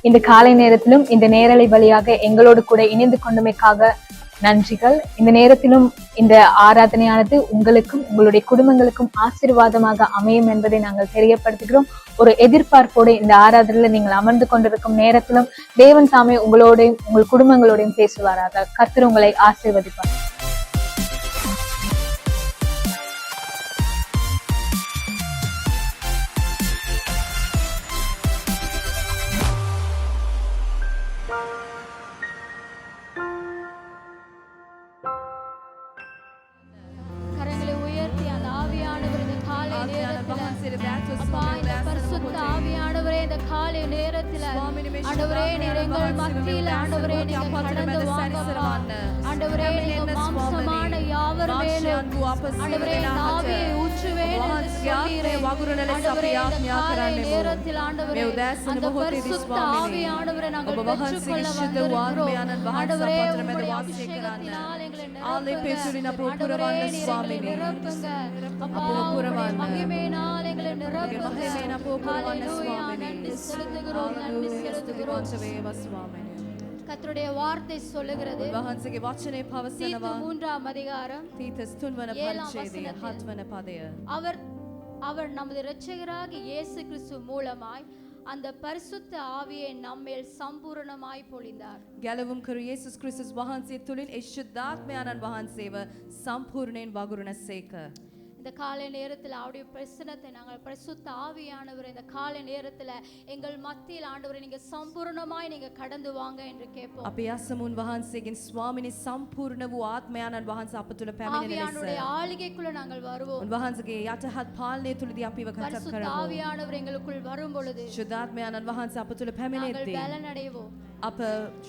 இந்த காலை நேரத்திலும் இந்த நேரலை வழியாக எங்களோடு கூட இணைந்து கொண்டமைக்காக நன்றிகள். இந்த நேரத்திலும் இந்த ஆராதனையானது உங்களுக்கும் உங்களுடைய குடும்பங்களுக்கும் ஆசீர்வாதமாக அமையும் என்பதை நாங்கள் தெரியப்படுத்துகிறோம். ஒரு எதிர்பார்ப்போடு இந்த ஆராதனையில நீங்கள் அமர்ந்து கொண்டிருக்கும் நேரத்திலும் தேவன் தாமே உங்களோடையும் உங்கள் குடும்பங்களோடையும் பேசுவாராக. கர்த்தர் உங்களை ஆசீர்வதிப்பார். கர்த்தருடைய வார்த்தை சொல்லுகிறது மூன்றாம் அதிகாரம் அவர் நமது இரட்சகராகிய இயேசு கிறிஸ்து மூலமாய் அந்த பரிசுத்த ஆவியை நம்மேல் சம்பூரணமாய் பொழிந்தார். ගැලවුම් කරු යේසුස් ක්‍රිස්තුස් වහන්සේ තුලින් ඒ ශුද්ධාත්මයන්න් වහන්සේව සම්පූර්ණයෙන් වගුරුණසේක. இந்த காலை நேரத்தில் அவருடைய பிரசன்னத்தை நாங்கள் பரிசுத்த ஆவியானவர் இந்த காலை நேரத்தில் எங்கள் மத்தியில் ஆண்டவரை நீங்க சம்பூர்ணமாய் நீங்க கடந்து வாங்க என்று கேட்போம். අපි යසමුන් වහන්සේගෙන් ස්වාමිනේ සම්පූර්ණ වූ ආත්මයන්න් වහන්සේ අප තුල පැමිණෙන ලෙස ஆவியானுடைய ஆளுகைக்குள்ள நாங்கள் வருவோம். උන්වහන්සේගේ යටහත් පාලනය තුලදී අපිව කතා කරමු. பரிசுத்த ஆவியானவர் எங்களுக்குள் வரும் பொழுது ශුද්ධාත්මයන්න් වහන්සේ අප තුල පැමිණෙද්දී நாங்கள் பலனடைவோம். අප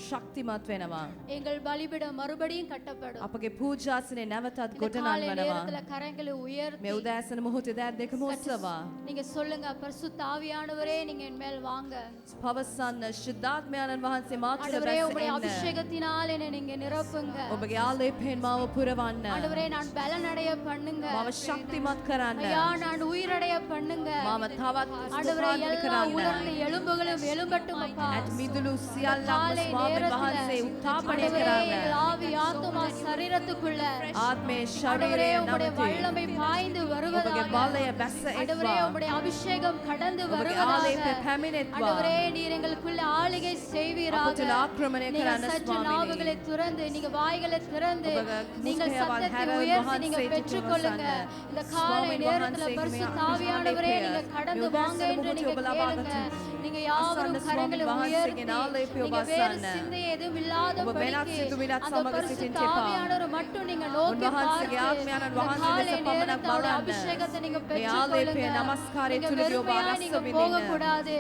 ශක්තිමත් වෙනවා. எங்கள் பலிபீடம் மறுபடியும் கட்டப்படும். අපගේ පූජාසනේ නැවතත් காலை ගොඩනගනවා. நேரத்துல கரங்களை உயர்த்தி මේ උදෑසන මොහොතේ දැත් දෙකම ඔසවා நீங்க சொல்லுங்க பரிசுத்த ஆவியானவரே நீங்க என் மேல் வாங்க. පවසන්න ශුද්ධාත්මයන්න් වහන්සේ මා තුල ஆண்டவரே உம்முடைய බැස එන්න. அபிஷேகத்தினால் என்னை நீங்க நிரப்புங்க. ඔබගේ ආලේපයෙන් මාව පුරවන්න. ஆண்டவரே நான் பலனடைய பண்ணுங்க. මාව ශක්තිමත් කරන්න. ஐயா நான் உயிரடைய பண்ணுங்க. මාව තවත් ஆண்டவரே උත්සාහ எல்லா කරන්න. உலர்ந்த எலும்புகளும் எழும்பட்டும் அப்பா. ඇත් මිදුළු සියල්ලක්ම ස්වාමීන් වහන්සේ උත්ථාපනය කරන්න. ஆவி ஆத்துமா சரீரத்துக்குள்ள ආත්මේ ஆண்டவரே ශරීරයේ உம்முடைய නමතේ வல்லமை பாய்ந்து ඔබගේ வருவதாக. බලය බැස ஆண்டவரே එක්වා. உம்முடைய அபிஷேகம் கடந்து ඔබගේ வருவதாக. ආලේපය පැමිණෙත්වා. ஆண்டவரே நீர் எங்களுக்குள்ள ஆளுகை செய்வீராக. අප තුල ආක්‍රමණය நீங்க කරන්න சற்று ස්වාමීනි. நாவுகளை திறந்து நீங்க வாய்களை திறந்து ඔබගේ நீங்கள் මුඛයවල් சத்தத்தை හැර உயர்த்தி நீங்க වහන්සේට பெற்றுக்கொள்ளுங்க. පවසන්න. இந்த காலை ස්වාමීන් நேரத்துல වහන්සේගේ பரிசுத்த මේ ஆவியானவரே අභිෂේකය நீங்க கடந்து මේ வாங்க උදෑසන என்று මොහොතේ நீங்க ඔබ ලබා கேளுங்க. ගන්න. நீங்க யாவரும் අසන්න கரங்களை ස්වාමීන් உயர்த்தி වහන්සේගෙන් ආලේපය நீங்க ඔබ வேறு අසන්න. சிந்தை எதுவும் இல்லாத ඔබ වෙනත් සිතුවිල්ලත් அந்த සමග பரிசுத்த සිටින්න එපා. ஆவியானவரை மட்டும் நீங்க நோக்கி උන්වහන්සේගේ பார்த்து ආත්මයන්න් இந்த වහන්සේ காலை ලෙස පමණක් நேரத்துல அவருடைய බලන්න. அபிஷேகத்தை நீங்க මේ ආලේපය பெற்றுக்கொள்ளுங்க. නමස්කාරය நீங்க තුලදී ඔබ வெறுமையா රස நீங்க විඳින්න. போக கூடாது.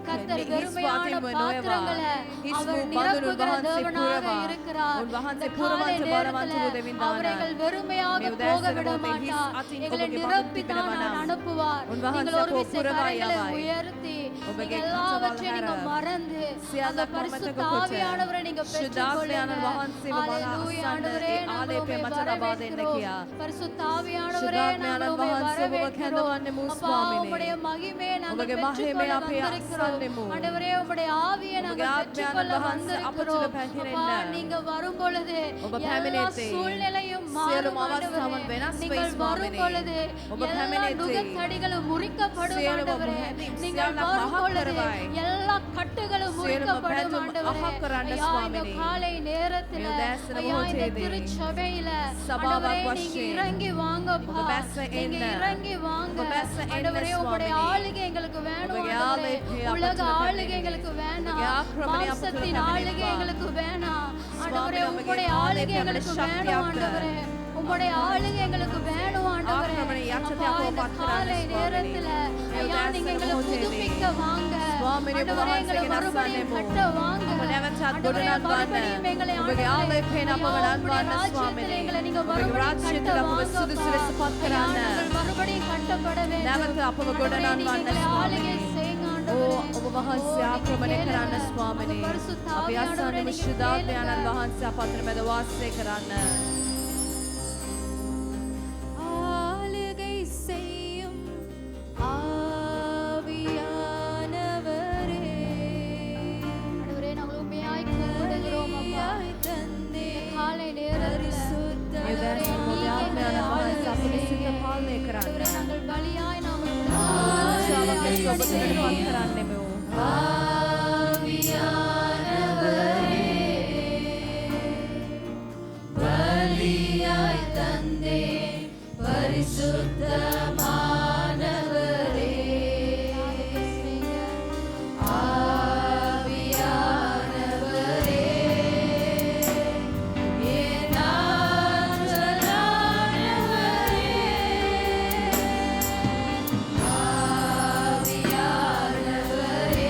கர்த்தர் හිස් வெறுமையான වාතින්ම பாத்திரங்களை නොයවා. அவர் හිස් වූ நிரப்புகிற බඳුන් தேவனாக වහන්සේ இருக்கிறார். උන්වහන්සේ இந்த காலை පුරවන්ත நேரத்துல බරවන්ත දෙවිඳාන. அவர் எங்கள் வெறுமையாக මේ போக උදෑසන விட මොහොතේ හිස් மாட்டார். අතින් எங்களை ඔබගේ நிரப்பி බඳුන් தான் තිබෙනවා නම් அனுப்புவார். උන්වහන්සේ நீங்கள் ஒரு අපව விசை පුරවා கரங்களை යවයි. உயர்த்தி ඔබගේ நீங்கள் எல்லாவற்றையும் කටවල් நீங்க හැර மறந்து සියල්ල அந்த අමතක பரிசுத்த කොට ஆவியானவரை நீங்க பெற்றுக்கொள்ளுங்க. ශුද්ධාත්මයන්න් වහන්සේව බලා ஹalleluya අසන්න. ஆண்டவரே ඒ நாங்கள் ආලේපය உம்மை මත ලබා දෙන්න வரவேற்கிறோம். කියා. பரிசுத்த ஆவியானவரே நாங்கள் ශුද්ධාත්මයන්න් உம்மை වහන්සේ ඔබ வரவேற்கிறோம். කැඳවන්නෙමු அப்பா ස්වාමිනේ. உம்முடைய மகிமையை நாங்கள் ඔබගේ මහිමය பெற்றுக்கொள்ள අපේ வந்திருக்கிறோம். අත්සන්නෙමු. ஆண்டவரே உம்முடைய ஆவியை ඔබගේ நாங்கள் ආත්මයන්න් பெற்றுக்கொள்ள වහන්සේ අප තුල வந்திருக்கிறோம். පැමිණෙන්න. அப்பா நீங்க வரும் பொழுது ඔබ எல்லா පැමිණෙති. சூழ்நிலையும் සියලුම மாறும் අවස්ථාවන් ஆண்டவரே. වෙනස් වෙයි நீங்கள் வரும் ස්වාමිනේ. பொழுது ඔබ எல்லா පැමිණෙති. நுகத்தடிகளும் முறிக்கப்படும் සියලුම ஆண்டவரே. හැඳින් நீங்கள் සියල්ල வரும் මහත් பொழுது කරවයි. எல்லா கட்டுகளும் සියලුම முறிக்கப்படும் පැතුම් ஆண்டவரே. අහක් කරන්න ஐயா இந்த ස්වාමිනේ. காலை நேரத்துல මේ උදෑසන ஐயா இந்த මොහොතේදී திருச்சபையில සභාවක් ஆண்டவரே நீங்க වශයෙන් இறங்கி வாங்கப்பா. ඔබ බැස්ස நீங்க එන්න. இறங்கி வாங்க. ඔබ බැස්ස එන්න ஆண்டவரே உங்களுடைய ස්වාමිනේ. ஆளுகை எங்களுக்கு வேணும் ඔබගේ ஆண்டவரே. ආලේපය අප உலக තුල ஆளுகை පැමිණෙන්න. எங்களுக்கு வேணாம். ඔබගේ ආක්‍රමණය අප තුල மாம்சத்தின் ஆளுகை පැමිණෙත්වා. எங்களுக்கு வேணாம். ஆண்டவரே ස්වාමිනේ, உங்களுடைய ඔබගේ ஆளுகை ආලේපය எங்களுக்கு අපට வேணும் ශක්තියක්. ஆண்டவரே. உங்களுடைய ஆளுகை எங்களுக்கு வேணும் ஆண்டவரே. ආක්‍රමණය යටතේ அப்பா, අපව இந்த පත් කරන්න காலை ස්වාමිනේ. நேரத்துல මේ ஐயா நீங்க උදෑසන எங்களை මොහොතේදී புதுப்பிக்க வாங்க. ස්වාමිනේ, ඔබ ஆண்டவரே எங்களை වහන්සේගෙන් மறுபடியும் අසන්නෙමු. கட்ட வாங்க. ඔබ නැවතත් ஆண்டவரே ගොඩනගවන්න. மறுபடியும் எங்களை ඔබගේ ஆண்டவரே, ආලේපයෙන් අපව ஐயா, නංවන්න உம்முடைய ராஜ்யத்தில் ස්වාමිනේ. எங்களை நீங்க ඔබගේ மறுபடியும் රාජ්‍යය கட்ட තුල අපව வாங்கப்பா. සුදුසු ලෙස පත් ஐயா, කරන්න. நாங்கள் மறுபடியும் கட்டப்பட வேண்டும். නැවත අපව ஆண்டவரே, ගොඩනගවන්න நீங்க எங்களை ஆளுகை ස්වාමිනේ. செய்யுங்க ඕ ஆண்டவரே. ඔබ වහන්සේ ආක්‍රමණය කරන්න ස්වාමිනේ. අපි අසන්නම ශුද්ධාත්මයන්න් වහන්සේ අප අතර මැද වාසය කරන්න. ஆளுகை செய்யும் ஆவியானவரே පාලනය කරන්න. ஆண்டவரே, நாங்கள் பலியாய் நாம் உம்முடைய ආශාවක් ඔබ තුළට කරන්නෙමු. பலியாய் தந்தே பரிசுத்தமானவரே, ஆவியானவரே, என் ஆற்றலானவரே, ஆவியானவரே,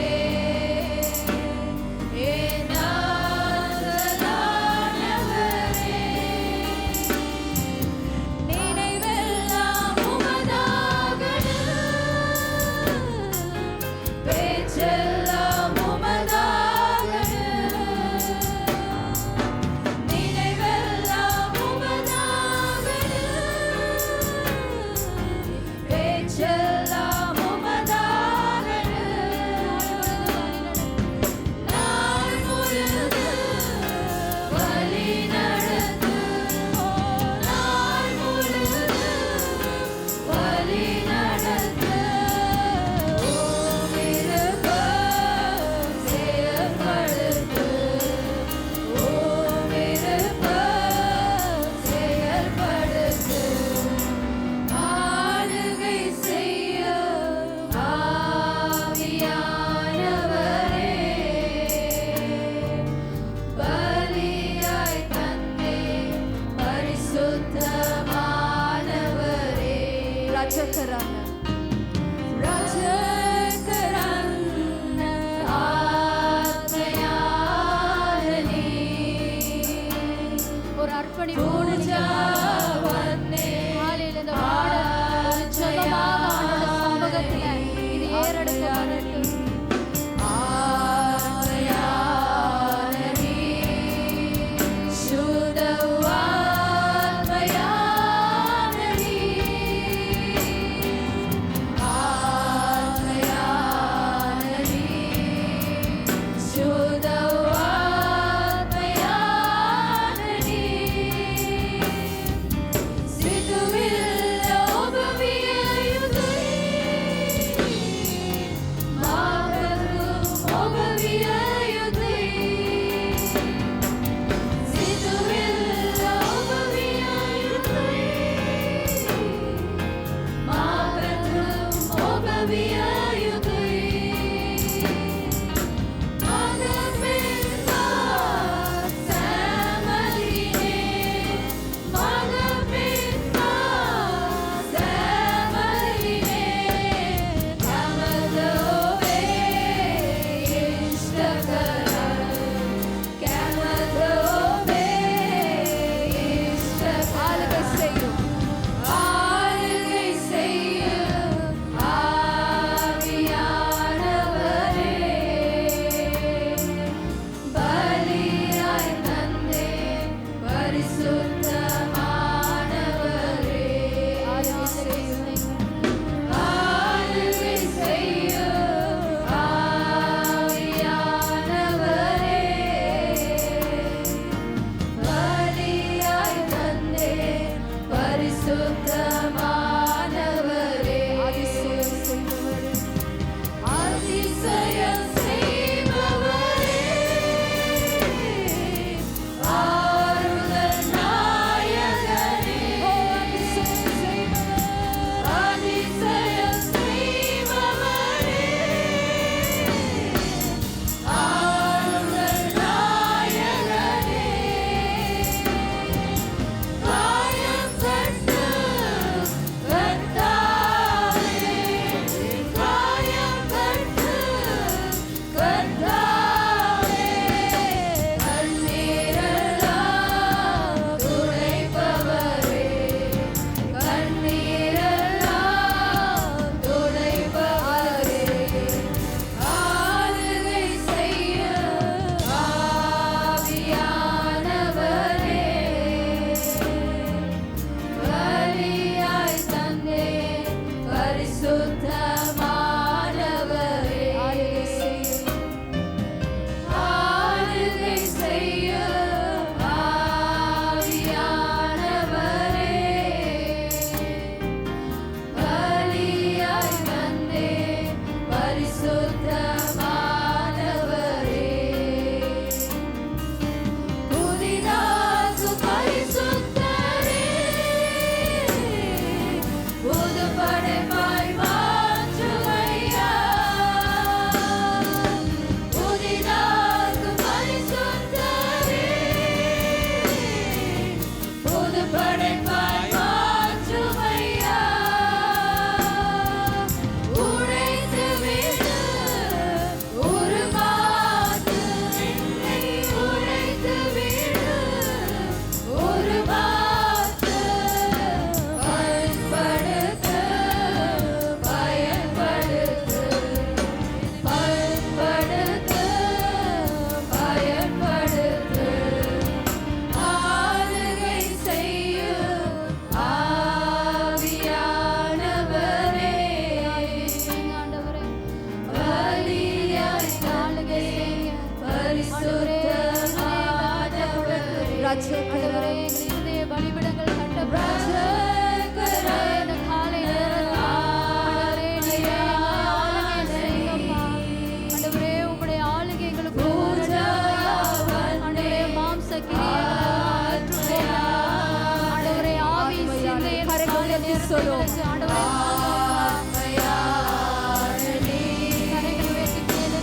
என் ஆற்றலானவரே, நினைவெல்லாம் உமதாகணும், பேச்செல்லாம் உமதாகணும், நினைவெல்லாம் உமதாகணும், பேச்செல்லாம் உமதாகணும், நாள் முழுதும் வழி நடத்தும், நாள் முழுதும் வழி நடத்தும், உம் விருப்பம் செயல்படுத்தும், உம் விருப்பம் செயல்படுத்தும், ஆளுகை செய்யும் ஆவியானவரே, பலியாய் தந்தே பரிசுத்தமானவரே, රජකරන්න. ரட்சகரன்ன ஆத்மயானனி, ஒரு அர்ப்பணிப்போடு பூஜாவன்னே காலையில் இந்த பாடல் ஜெபமாக ஆண்டவருடைய சமூகத்துல இது ஏறெடுக்கப்படட்டும். ஆத்மயானனி, சுத்தவாத்மயானனி, ஆத்மயானனி, சுத்தவாத்மயானனி, සිතුවිල්ල ඔබ විය යුතුයි, මාවතුම් ඔබ විය යුතුයි, සිතුවිල්ල ඔබ විය යුතුයි, මාවතුම් ඔබ විය යුතුයි, ආලක செய்யும். ஆளுகை செய்யும் ஆவியானவரே, பலியாய் தந்தே பரிசுத்தமானவரே, ஆளுகை செய்யும் ஆவியானவரே, பலியாய் தந்தே பரிசுத்தமானவரே, அதிசயம் செய்பவரே, ஆறுதல் நாயகனே, அதிசயம் செய்பவரே, ஆறுதல் நாயகனே, காயம் கட்டு நேரத்தில் எங்களுக்கு ஆண்டவரே கரங்களை உயர்த்தி கேளுங்க.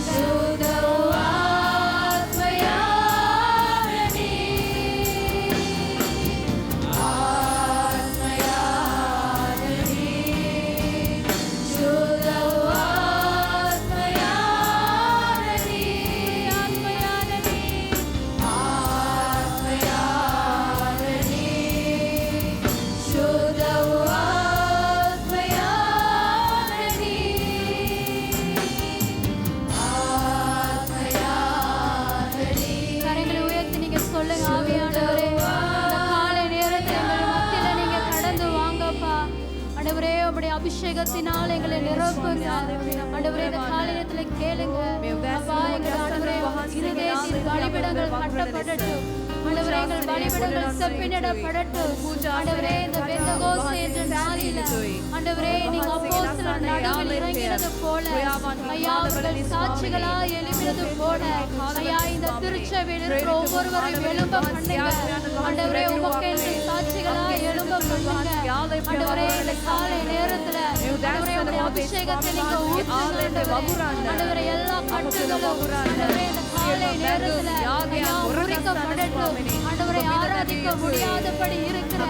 கரங்களை உயர்த்தி நீங்க சொல்லுங்க ஆவியானவரே, இந்த காலை நேரத்தில் எங்கள் மத்தியில நீங்க கடந்து வாங்கப்பா. ஆண்டவரே உம்முடைய அபிஷேகத்தினால் எங்களை நிரப்புங்க. ஆண்டவரே இந்த காலை நேரத்துல கேளுங்க அப்பா. எங்கள் ஆண்டவரே இருதயத்தின் பலிபீடங்கள் கட்டப்படட்டும். ஆண்டவரே எங்கள் பலிபீடங்கள் செப்பனிடப்படட்டும். ஆண்டவரே இந்த பெந்தகோஸ்து என்ற நாளில ஆண்டவரே நீங்க அப்போஸ்தலர் நடுவில் இறங்கினது போல ஐயா அவர்கள் சாட்சிகளாய் எழும்பினது போல ஐயா இந்த திருச்சபையில் இருக்கிற ஒவ்வொருவரையும் எழும்ப பண்ணுங்க. ஆண்டவரே உமக்கென்று சாட்சிகளாய் எழும்ப பண்ணுங்க. ஆண்டவரே இந்த காலை நேரத்துல ஆண்டவரே உம்முடைய அபிஷேகத்தை நீங்க ஊற்றுங்க. ஆண்டவரே எல்லா கட்டுகளும் ஆண்டவரே இந்த காலை நேரத்துல ஐயா முறிக்கப்படட்டும். ஆண்டவரை ஆராதிக்க முடியாதபடி இருக்கிற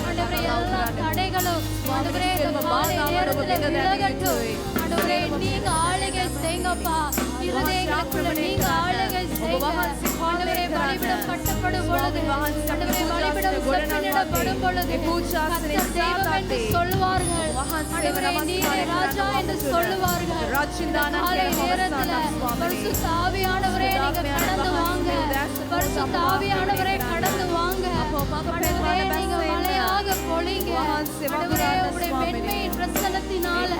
ஆண்டவரே எல்லா தடைகளும் ஆண்டவரே இந்த காலை நேரத்துல விலகட்டும். ஆண்டவரே நீங்க ஆளுகை செய்யுங்கப்பா. இருதயங்களுக்குள்ள நீங்க ஆளுகை செய்யுங்க. ஆண்டவரே பலிபீடம் கட்டப்படும் பொழுது ஆண்டவரே பலிபீடம் செப்பனிடப்படும் பொழுது கர்த்தர் தெய்வம் என்று சொல்வார்கள். ஆண்டவரே நீரே ராஜா என்று சொல்லுவார்கள். காலை நேரத்துல பரிசுத்த ஆவியானவரே நீங்க கடந்து வாங்க. பரிசுத்த ஆவியானவரே கடந்து வாங்க. ஆண்டவரே நீங்க மழையாக பொழிங்க. ஆண்டவரே உம்முடைய மென்மையின் பிரசன்னத்தினால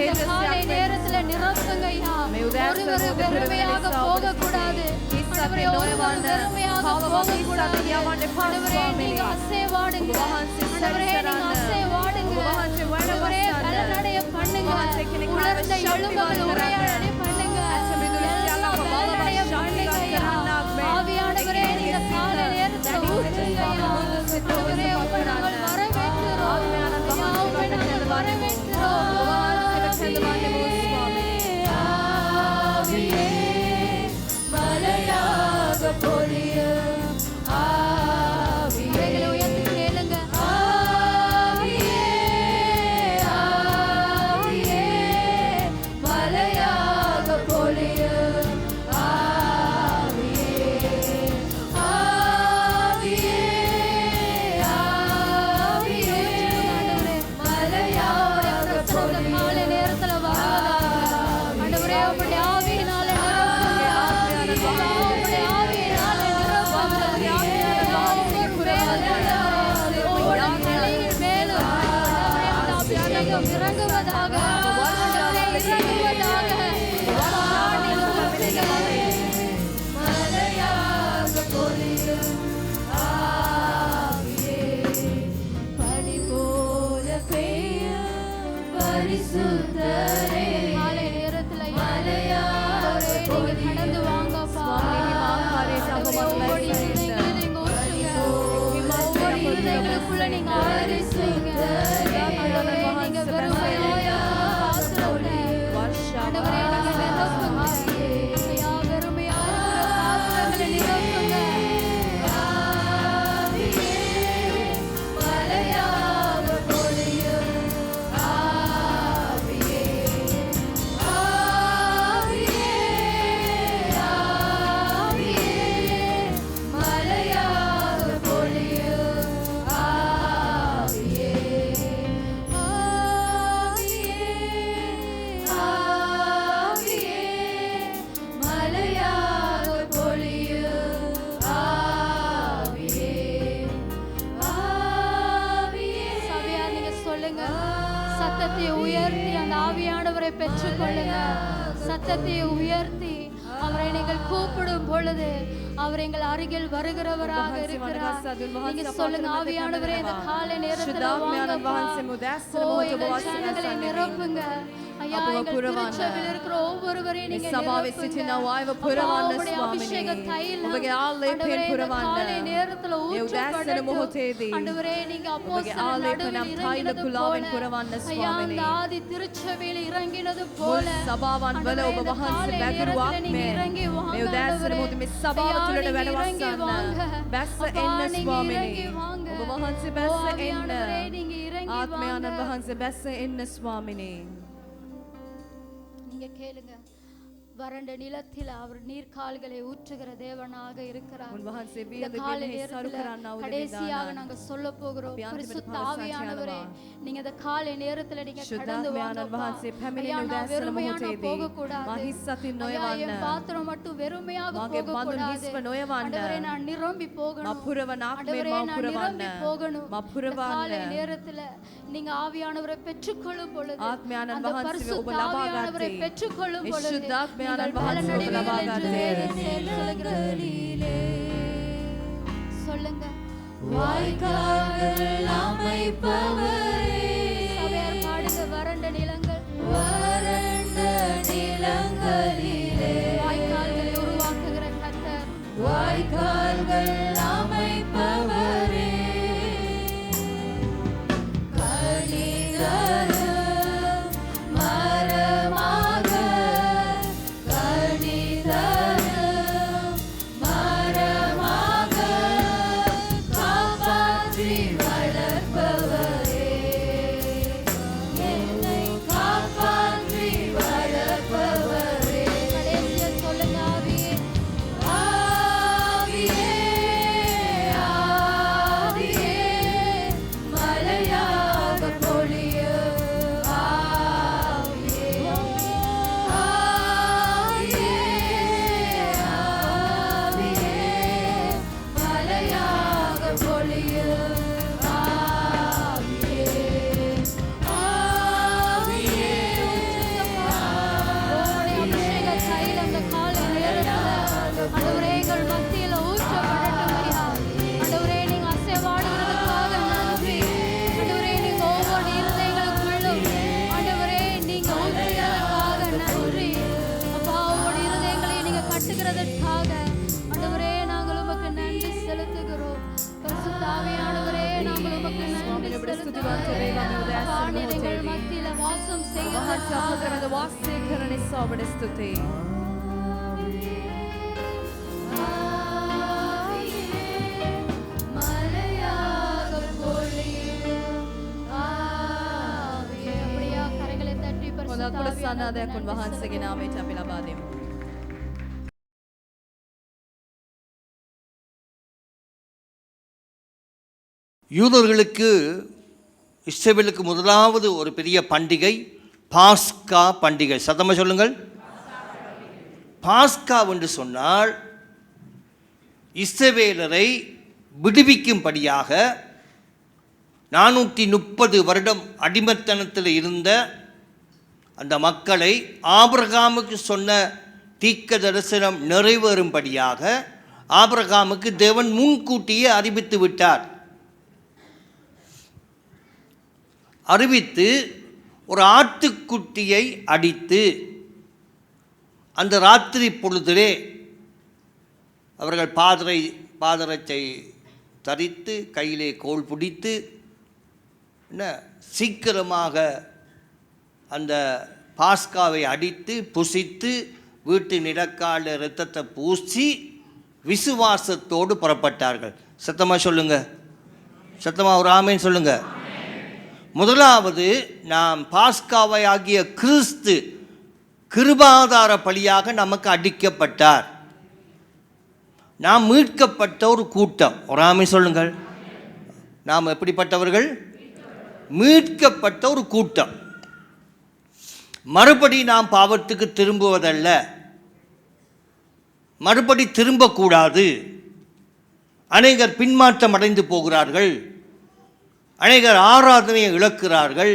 இந்த காலை நேரத்துல நிரப்புங்க ஐயா. ஒருவர் வெறுமையாக போக கூடாது. ஆண்டவரே ஒருவர் வெறுமையாக போக கூடாது. ஆண்டவரே நீங்க அசைவாடுங்க. ஆண்டவரே நீங்க அசைவாடுங்க. ஆண்டவரே பலனடைய பண்ணுங்க. உலர்ந்த எலும்புகள் உரையாடலை பண்ணுங்க. எல்லாம் பலனடைய பண்ணுங்க ஐயா. ஆவியானவரே நீங்க காலை நேரத்துல ஊற்றுங்க ஐயா. ஆண்டவரே உம்மை நாங்கள் வரவேற்கிறோம். ஐயா உம்மை நாங்கள் வரவேற்கிறோம். மலையாக பொழிய கரங்களை உயர்த்தி கேளுங்க. மலையாக பொழிய காலை நேரத்துல வருவதாக ஆண்டவரே உம்முடைய ஆவியினாலே நிரப்புங்க. உம்முடைய ஆவியினாலே நிரப்புங்க. ஒவ்வொரு நிலையின் மேலும் ஆண்டவரே அந்த அபிஷேகம் இறங்குவதாக. ஆண்டவரே இறங்குவதாக. நீங்க ஊற்றுங்க. மலையாக பொழிய பனி போல பெய்ய பரிசுத்தரே காலை நேரத்துல மலையாக நீங்க கடந்து வாங்கப்பா. ஒவ்வொரு இருதயங்களையும் நீங்க ஊற்றுங்க. ஒவ்வொரு இருதயங்களுக்குள்ள நீங்க ஆளுகை செய்யுங்க. ஆண்டவரே நீங்க வெறுமையாக பாத்திரத்தை ஆண்டவரே நீங்க நிரப்புங்க. ஐயா வெறுமையாக பாத்திரங்களை நிரப்புங்க. மலையாக பொழிய மலையாக பொழிய மலையாக பொழிய சபையார் நீங்க சொல்லுங்க. சத்தத்தை உயர்த்தி அந்த ஆவியானவரை பெற்றுக்கொள்ளுங்க. சத்தத்தை உயர்த்தி அவரை நீங்கள் கூப்பிடும் பொழுது அவர் எங்கள் அருகில் வருகிறவராக இருக்கிறார். நீங்க சொல்லுங்க ஆவியானவரே இந்த காலை நேரத்துல வாங்கப்பா. ஓ எங்கள் ஜனங்களை நிரப்புங்க. ஐயா අපව எங்கள் පුරවන්න. திருச்சபையில் இருக்கிற ஒவ்வொருவரையும் මේ நீங்க සභාවේ සිටින අයව පුරවන්න ස්වාමිනේ. ඔබගේ ආලේපයෙන් පුරවන්න. ඒ උදෑසන මොහොතේදී ஆண்டவரே நீங்க ඔබගේ அப்போஸ்தலர் ආලේපනම් நடுவில் තෛල இறங்கினது කුලාවෙන් போல පුරවන්න ஐயா அந்த ස්වාමිනේ. ஆதி திருச்சபையில் இறங்கினது මුල් போல සභාවන් වල ඔබ இந்த වහන්සේ காலை බැඳුරුවක් நேரத்துல நீங்க මේ இறங்கி வாங்க මේ උදෑසන ஆண்டவரே. මොහොතේ මේ සභාව ஐயா, තුළට நீங்க இறங்கி වැඩවසන්න. வாங்க. බැස්ස அப்பா, එන්න நீங்க ස්වාමිනේ. இறங்கி வாங்க. ඔබ වහන්සේ ஓ, බැස්ස එන්න. ஆவியானவரே, நீங்க இறங்கி ආත්මයාණන් வாங்க. වහන්සේ බැස්ස එන්න ස්වාමිනේ. நீங்க கேளுங்க. வறண்ட நிலத்தில் அவர் நீர்க்கால்களை ஊற்றுகிற தேவனாக இருக்கிறார். උන්වහන්සේ இந்த වියලි காலை බිමෙහි සරු நேரத்துல කරන්නා වූ கடைசியாக දෙවියන්. நாங்க சொல்ல போகிறோம். අපි අන්තිමට பரிசுத்த පවසන්න ஆவியானவரே, යනවා. நீங்க இந்த காலை நேரத்துல நீங்க கடந்து ශුද්ධාත්මයාණන් வாங்கப்பா. වහන්සේ පැමිණෙන ஐயா, நான் උදෑසන வெறுமையா நான் මොහොතේදී போகக்கூடாது. මහිස් අතින් ஐயா, නොයවන්න. என் பாத்திரம் மட்டும் வெறுமையாக මගේ බඳුන් போகக்கூடாது. හිස්ව නොයවන්න. ஆண்டவரே, நான் நிரம்பி போகணும். මපුරවන ආත්මයෙන් ஆண்டவரே, நான் මපුරවන්න. நிரம்பி போகணும். இந்த මපුරවන්න. காலை நேரத்துல நீங்க ஆவியானவரை பெற்றுக்கொள்ளும் பொழுது ආත්මයාණන් அந்த වහන්සේ ඔබ பரிசுத்த ලබා ஆவியானவரை ගත්තේ. பெற்றுக்கொள்ளும் ඒ பொழுது ශුද්ධාත්මයාණන් நீங்கள் වහන්සේ ඔබ பலனடைவீர்கள் ලබා என்று ගත්තේ. வேதம் சொல்லுகிறது. சொல்லுங்க. வாய்க்கால்கள் அமைப்பவரே, சபையார் பாடுங்க. வறண்ட நிலங்கள் வறண்ட நிலங்களிலே வாய்க்கால்களை உருவாக்குகிற கர்த்தர். வாய்க்கால்கள் அமைப்பவரே, கனிதரும் மரமாக, கனிதரும் மரமாக காப்பாற்றி வளர்ப்பவரே, என்னை காப்பாற்றி வளர்ப்பவரே. கடைசியா சொல்லுங்க. ஆவியே, ஆவியே, ஆவியே, மழையாக பொழியும். ஆவியே, ஆவியே, ஆவியே, மழையாக பொழியும். ஆவியே, ஆவியே, உம்முடைய அபிஷேக தைலம் அந்த காலை நேரத்துல ஆண்டவரே எங்கள் மத்தியில ஊற்றப்படட்டும் ஐயா. ஆண்டவரே, நீங்க அசைவாடுகிறதுக்காக நன்றி. ஆண்டவரே, நீங்க ஒவ்வொரு இருதயங்களுக்குள்ளும் ஆண்டவரே நீங்க ஊற்றுகிறதுக்காக நன்றி. அப்பா, ஒவ்வொரு இருதயங்களையும் நீங்க கட்டுகிறதற்காக ஆண்டவரே நாங்கள் உமக்கு நன்றி செலுத்துகிறோம். பரிசுத்த ஆவியானவரே, நாங்கள் உமக்கு நன்றி செலுத்துகிறோம். அப்பா, நீர் எங்கள் மத்தியில வாசம் වහන්සේ செய்கிறதற்காக අපතරද වාසය කරන නිසා ඔබට ස්තුතියි. மழையாக பொழியும். ஆவியே, அப்படியா கரங்களை தட்டி හොඳ பரிசுத்த අකුල ஆவியானவருக்கு සනාදයක් நன்றி උන්වහන්සේගේ නාමයට අපි ලබා දෙමු. யூதர்களுக்கு இஸ்ரவேலுக்கு முதலாவது ஒரு பெரிய பண்டிகை பாஸ்கா பண்டிகை. சத்தமா சொல்லுங்கள். பாஸ்கா என்று சொன்னால் இஸ்ரவேலரை விடுவிக்கும்படியாக 430 வருடம் அடிமைத்தனத்தில் இருந்த அந்த மக்களை ஆபிரகாமுக்கு சொன்ன தீர்க்க தரிசனம் நிறைவேறும்படியாக ஆபிரகாமுக்கு தேவன் முன்கூட்டியே அறிவித்து விட்டார். அறிவித்து ஒரு ஆட்டுக்குட்டியை அடித்து அந்த ராத்திரி பொழுதிலே அவர்கள் பாதரத்தை தரித்து கையிலே கோல் பிடித்து என்ன சீக்கிரமாக அந்த பாஸ்காவை அடித்து புசித்து வீட்டு நிலக்கால இரத்தத்தை பூசி விசுவாசத்தோடு புறப்பட்டார்கள். சத்தமாக சொல்லுங்க. சத்தமாக ஒரு ஆமேன் சொல்லுங்க. முதலாவது நாம் பாஸ்காவை ஆகிய கிறிஸ்து கிருபாதார பலியாக நமக்கு அடிக்கப்பட்டார். நாம் மீட்கப்பட்ட ஒரு கூட்டம். ஒரு ஆமேன் சொல்லுங்கள். நாம் எப்படிப்பட்டவர்கள்? மீட்கப்பட்ட ஒரு கூட்டம். மறுபடி நாம் பாவத்துக்கு திரும்புவதல்ல, மறுபடி திரும்பக்கூடாது. அநேகர் பின்மாற்றம் அடைந்து போகிறார்கள், அநேகர் ஆராதனையை இழக்கிறார்கள்,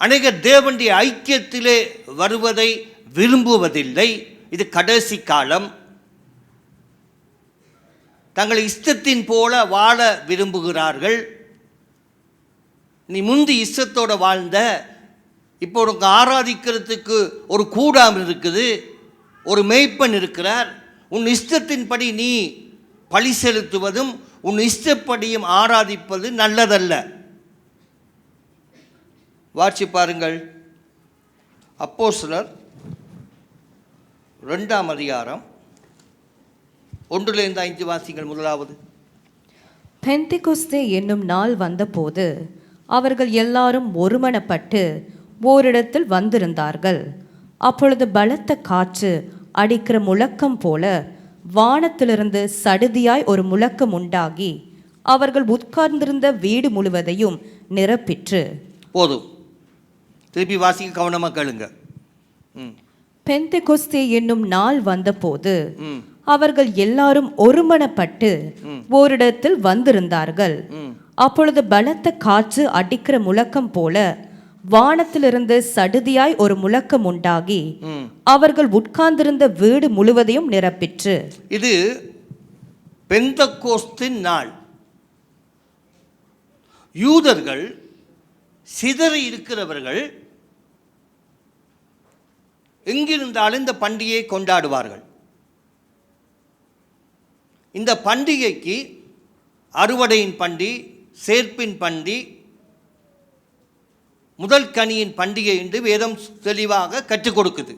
அநேகர் தேவனுடைய ஐக்கியத்திலே வருவதை விரும்புவதில்லை. இது கடைசி காலம். தங்கள் இஷ்டத்தின் போல வாழ விரும்புகிறார்கள். நீ முந்தி இஷ்டத்தோடு வாழ்ந்த, இப்போ உனக்கு ஆராதிக்கிறதுக்கு ஒரு கூடாரம் இருக்குது, ஒரு மேய்ப்பன் இருக்கிறார். உன் இஷ்டத்தின்படி நீ பழி செலுத்துவதும் உன் இஷ்டப்படியும் ஆராதிப்பது நல்லதல்ல. வாட்சி பாருங்கள், அப்போஸ்தலர் 2ஆம் அதிகாரம் 1-5 வாசிங்கள். முதலாவது, பெந்தெகொஸ்தே என்னும் நாள் வந்தபோது அவர்கள் எல்லாரும் ஒருமனப்பட்டு ஓரிடத்தில் வந்திருந்தார்கள். அப்பொழுது பலத்த காற்று அடிக்கிற முழக்கம் போல வானத்திலிருந்து சடுதியாய் ஒரு முழக்கம் உண்டாகி அவர்கள் உட்கார்ந்திருந்த வீடு முழுவதையும் நிரப்பிற்று. போதும், திருப்பி வாசிக்க கவனமாக கேளுங்க. பெந்தெகொஸ்தே என்னும் நாள் வந்தபோது அவர்கள் எல்லாரும் ஒருமனப்பட்டு ஓரிடத்தில் வந்திருந்தார்கள். அப்பொழுது பலத்த காற்று அடிக்கிற முழக்கம் போல வானத்திலிருந்து சடுதியாய் ஒரு முழக்கம் உண்டாகி அவர்கள் உட்கார்ந்திருந்த வீடு முழுவதையும் நிரப்பிற்று. இது பெந்தெகோஸ்தின் நாள். யூதர்கள் சிதறி இருக்கிறவர்கள் எங்கிருந்தாலும் இந்த பண்டிகையை கொண்டாடுவார்கள். இந்த பண்டிகைக்கு அறுவடையின் பண்டி, சேர்ப்பின் பண்டி, முதல் கனியின் பண்டிகை என்று வேதம் தெளிவாக கற்றுக் கொடுக்குது.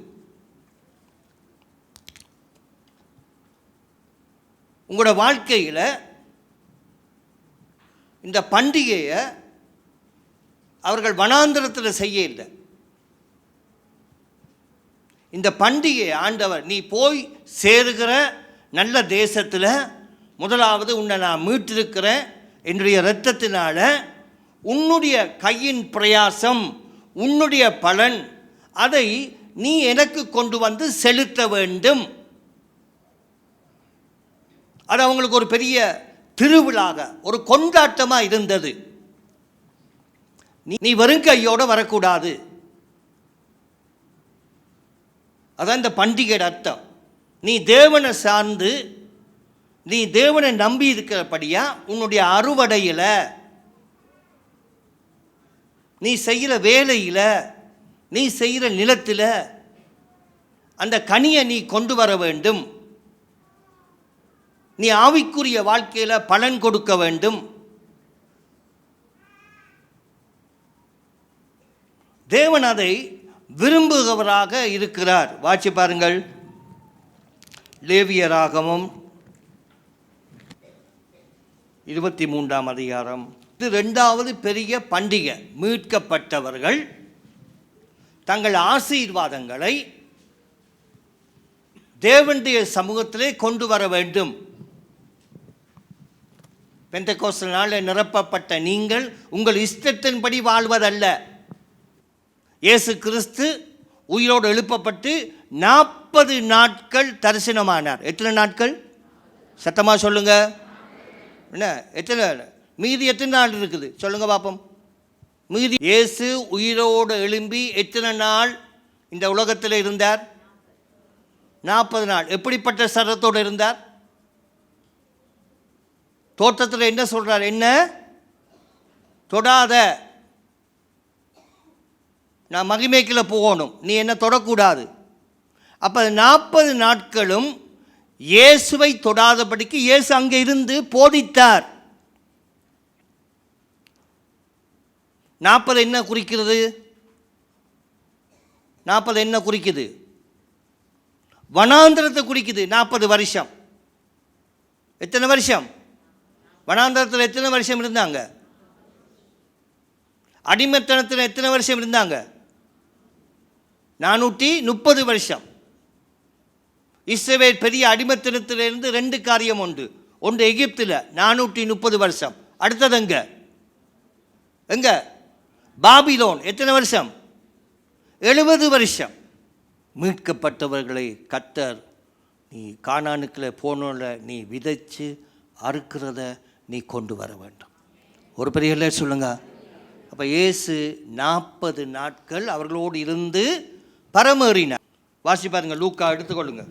உங்களோட வாழ்க்கையில் இந்த பண்டிகையை அவர்கள் வனாந்திரத்தில் செய்ய இல்லை. இந்த பண்டிகை ஆண்டவர் நீ போய் சேருகிற நல்ல தேசத்தில் முதலாவது உன்னை நான் மீட்டிருக்கிறேன், என்னுடைய இரத்தத்தினால உன்னுடைய கையின் பிரயாசம், உன்னுடைய பலன், அதை நீ எனக்கு கொண்டு வந்து செலுத்த வேண்டும். அது அவங்களுக்கு ஒரு பெரிய திருவிழாக, ஒரு கொண்டாட்டமாக இருந்தது. நீ வெறும் கையோடு வரக்கூடாது. அதான் இந்த பண்டிகையோட அர்த்தம். நீ தேவனை சார்ந்து, நீ தேவனை நம்பி இருக்கிறபடியா உன்னுடைய அறுவடையில், நீ செய்கிற வேலையில், நீ செய்கிற நிலத்தில் அந்த கனியை நீ கொண்டு வர வேண்டும். நீ ஆவிக்குரிய வாழ்க்கையில் பலன் கொடுக்க வேண்டும். தேவன் அதை விரும்புகிறவராக இருக்கிறார். வாட்சி பாருங்கள், லேவியராகமம் 23ஆம் அதிகாரம். இது 2வது பெரிய பண்டிகை. மீட்கப்பட்டவர்கள் தங்கள் ஆசீர்வாதங்களை தேவனுடைய சமூகத்திலே கொண்டு வர வேண்டும். பெந்தெகோஸ்து நாளில் நிரப்பப்பட்ட நீங்கள் உங்கள் இஷ்டத்தின்படி வாழ்வதல்ல. இயேசு கிறிஸ்து உயிரோடு எழுப்பப்பட்டு 40 நாட்கள் தரிசனமானார். எத்தனை நாட்கள்? சத்தமாக சொல்லுங்க. என்ன எத்தனை? மீதி எத்தனை நாள் இருக்குது சொல்லுங்க பாப்போம். மீதி இயேசு உயிரோடு எழும்பி எத்தனை நாள் இந்த உலகத்தில் இருந்தார்? 40 நாள். எப்படிப்பட்ட சரத்தோடு இருந்தார்? தோற்றத்தில் என்ன சொல்றார்? என்ன தொடாத, நான் மகிமைக்குள்ள போகணும், நீ என்ன தொடக்கூடாது. அப்போ 40 நாட்களும் இயேசுவை தொடாதபடிக்கு இயேசு அங்கே இருந்து போதித்தார். 40 என்ன குறிக்கிறது? 40 என்ன குறிக்குது? வனாந்திரத்தை குறிக்குது. 40 வருஷம். எத்தனை வருஷம்? வனாந்திரத்தில் எத்தனை வருஷம் இருந்தாங்க? அடிமைத்தனத்தில் எத்தனை வருஷம் இருந்தாங்க? 430 வருஷம். இஸ்ரவேல் பெரிய அடிமைத்தனத்திலிருந்து 2 காரியம் உண்டு. ஒன்று எகிப்தில் 430 வருஷம். அடுத்தது எங்க? பாபிலோன். எத்தனை வருஷம்? 70 வருஷம். மீட்கப்பட்டவர்களை கர்த்தர், நீ கானானுக்குள்ள போனோல நீ விதைச்சு அறுக்கிறத நீ கொண்டு வர வேண்டும். ஒரு பெரிய சொல்லுங்க. அப்போ இயேசு 40 நாட்கள் அவர்களோடு இருந்து பரமேறினார். வாசி பாருங்க, லூக்கா எடுத்துக்கொள்ளுங்க.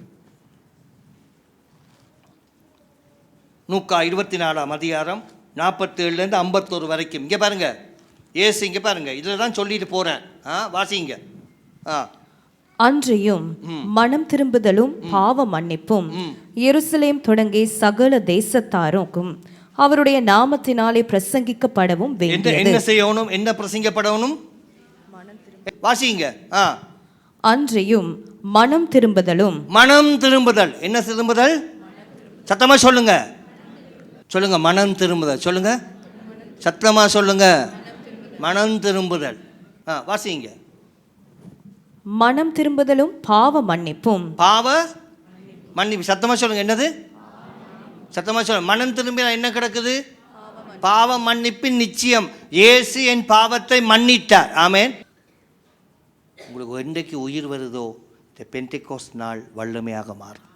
லூக்கா 24ஆம் அதிகாரம் 47லேருந்து 51 வரைக்கும். இங்கே பாருங்க, இயேசு இங்கே பாருங்க, இதில் தான் சொல்லிட்டு போகிறேன். வாசிங்க. அன்றியும் மனம் திரும்புதலும் பாவ மன்னிப்பும் எருசலேம் தொடங்கி சகல தேசத்தாருக்கும் அவருடைய நாமத்தினாலே பிரசங்கிக்கப்படவும் வேண்டியது. என்ன செய்யணும்? என்ன பிரசங்கிக்கப்படணும்? வாசிங்க. அன்றியும் மனம் திரும்புதலும். மனம் திரும்புதல். என்ன திரும்புதல்? சத்தமா சொல்லுங்க. சொல்லுங்க. மனம் திரும்புதல். சொல்லுங்க. சத்தமா சொல்லுங்க. மனம் திரும்புதல். வாசிங்க. மனம் திரும்புதலும் பாவ மன்னிப்பும். பாவ மன்னிப்பு. சத்தமா சொல்லுங்க. என்னது? சத்தமா சொல்லுங்க. மனம் திரும்பினா என்ன கிடக்குது? பாவ மன்னிப்பின் நிச்சயம். இயேசு என் பாவத்தை மன்னிட்டார். ஆமென். உங்களுக்கு என்றைக்கு உயிர் வருதோ இந்த பென்டெகோஸ்ட் நாள் வல்லமையாக மாறும்.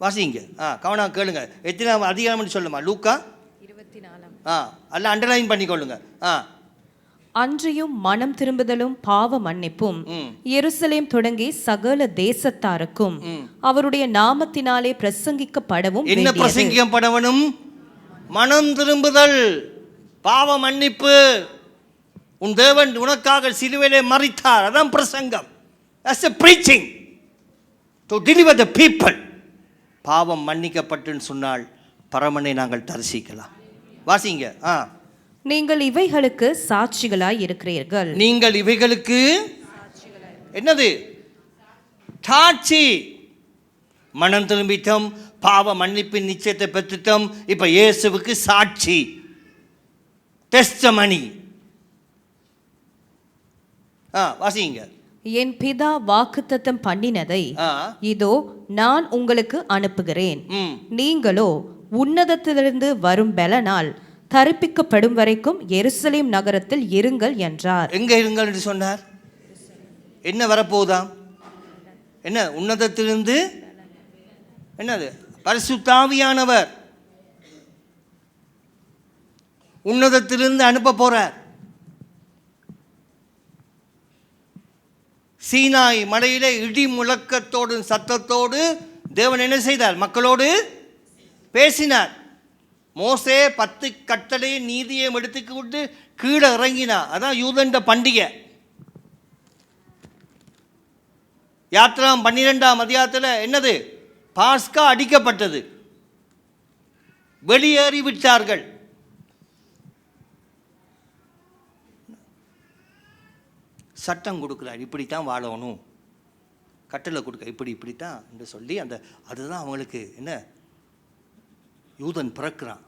வாசிங்க. கவனம் கேளுங்க. எத்தனை அதிகாரம் சொல்லுமா? லூக்கா 24. அல்ல அண்டர்லைன் பண்ணிக்கொள்ளுங்க. அன்றியும் மனம் திரும்புதலும் பாவ மன்னிப்பும் எருசலேம் தொடங்கி சகல தேசத்தாருக்கும் அவருடைய நாமத்தினாலே பிரசங்கிக்கப்படவும். என்ன பிரசங்கிக்கப்படவனும்? மனம் திரும்புதல், பாவ மன்னிப்பு. உன் தேவன் உனக்காக சிலுவையிலே மரித்தார். அதான் பிரசங்கம். That's a preaching to deliver the people. பாவம் மன்னிக்கப்பட்டுன்னு சொன்னால் பரமனை நாங்கள் தரிசிக்கலாம். வாசிங்க. நீங்கள் இவைகளுக்கு சாட்சிகளாய் இருக்கிறீர்கள். நீங்கள் இவைகளுக்கு என்னது? சாட்சி. மனம் திரும்பித்தோம், பாவ மன்னிப்பின் நிச்சயத்தை பெற்றுட்டோம். இப்ப இயேசுவுக்கு சாட்சி, டெஸ்டமனி. வாசிங்க. என் பிதா வாக்குத்தத்தம் பண்ணினதை இதோ நான் உங்களுக்கு அனுப்புகிறேன். நீங்களோ உன்னதத்திலிருந்து வரும் பலனால் தரிப்பிக்கப்படும் வரைக்கும் எருசலேம் நகரத்தில் இருங்கள் என்றார். எங்க இருங்கள் என்று சொன்னார்? என்ன வரப்போதாம்? என்ன? உன்னதத்திலிருந்து என்னது? பரிசுத்த ஆவியானவர் உன்னதத்திலிருந்து அனுப்ப போறார். சீனாய் மலையிலே இடி முழக்கத்தோடு சத்தத்தோடு தேவன் என்ன செய்தார்? மக்களோடு பேசினார். மோசே 10 கட்டளையை நீதியையும் எடுத்துக்கிட்டு கீழே இறங்கினார். அதான் யூதண்ட பண்டிகை. யாத்திராம் 12ஆம் அதிகாரத்தில் என்னது? பாஸ்கா அடிக்கப்பட்டது. வெளியேறி விட்டார்கள். சட்டம் கொடுக்குறார். இப்படித்தான் வாழணும். கட்டளை கொடுக்க இப்படித்தான் என்று சொல்லி அதுதான் அவங்களுக்கு என்ன? யூதன் பிறக்கிறான்.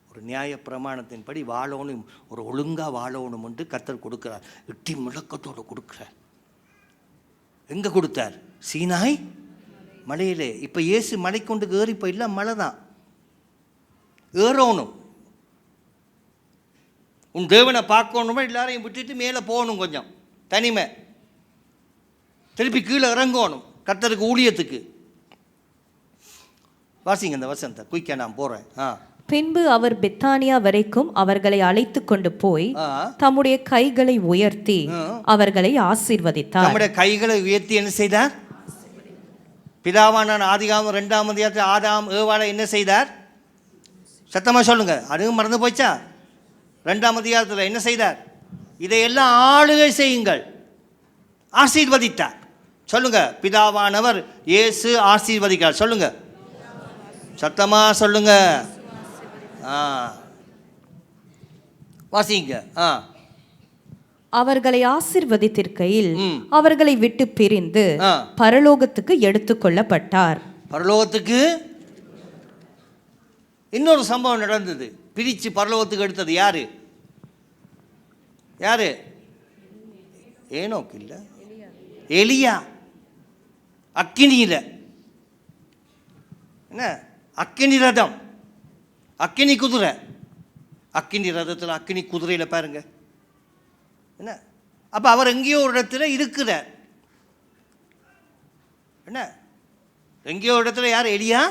ஒரு நியாய பிரமாணத்தின்படி வாழணும், ஒரு ஒழுங்காக வாழணும் என்று கர்த்தர் கொடுக்கிறார். இட்டி முழக்கத்தோடு கொடுக்கிறார். எங்கே கொடுத்தார்? சீனாய் மலையிலே. இப்போ இயேசு மலை கொண்டு ஏறி போயிடல, மலை தான் ஏறணும். உன் தேவனை பார்க்கணுமா எல்லாரையும் விட்டுட்டு மேலே போகணும், கொஞ்சம் தனிமை, திருப்பி கீழே இறங்கணும் கர்த்தருக்கு ஊழியத்துக்கு. வாசிங்க அந்த வசனத்தை குயிக்கா, நான் போறேன். பின்பு அவர் பெத்தானியா வரைக்கும் அவர்களை அழைத்து கொண்டு போய் தம்முடைய கைகளை உயர்த்தி அவர்களை ஆசீர்வதித்தார். தம்முடைய கைகளை உயர்த்தி என்ன செய்தார்? பிதாவான ஆதிகாமம் 2ஆம் அதிகாரத்தில் ஆதாம் ஏவாளை என்ன செய்தார்? சத்தமா சொல்லுங்க. அதுவும் மறந்து போச்சா? 2ஆம் அதிகாரத்தில் என்ன செய்தார்? இதையெல்லாம் ஆளுகை செய்யுங்கள். ஆசீர்வதித்தார். சொல்லுங்க. பிதாவானவர் இயேசு ஆசீர்வதிக்கிறார். சொல்லுங்க. சத்தமா சொல்லுங்க. வாசிங்க. அவர்களை ஆசீர்வதித்திருக்கையில் அவர்களை விட்டு பிரிந்து பரலோகத்துக்கு எடுத்துக்கொள்ளப்பட்டார். பரலோகத்துக்கு இன்னொரு சம்பவம் நடந்தது. பிரிச்சு பரலோகத்துக்கு எடுத்தது யாரு? யாரு? ஏனோக்கு இல்ல, எலியா. அக்கினியில என்ன? அக்கினி ரதம், அக்கினி குதிரை. அக்கினி ரதத்தில் அக்கினி குதிரையில் பாருங்க என்ன. அப்போ அவர் எங்கேயோ ஒரு இடத்துல இருக்கிறார். என்ன? எங்கேயோ ஒரு இடத்துல யார்? எலியா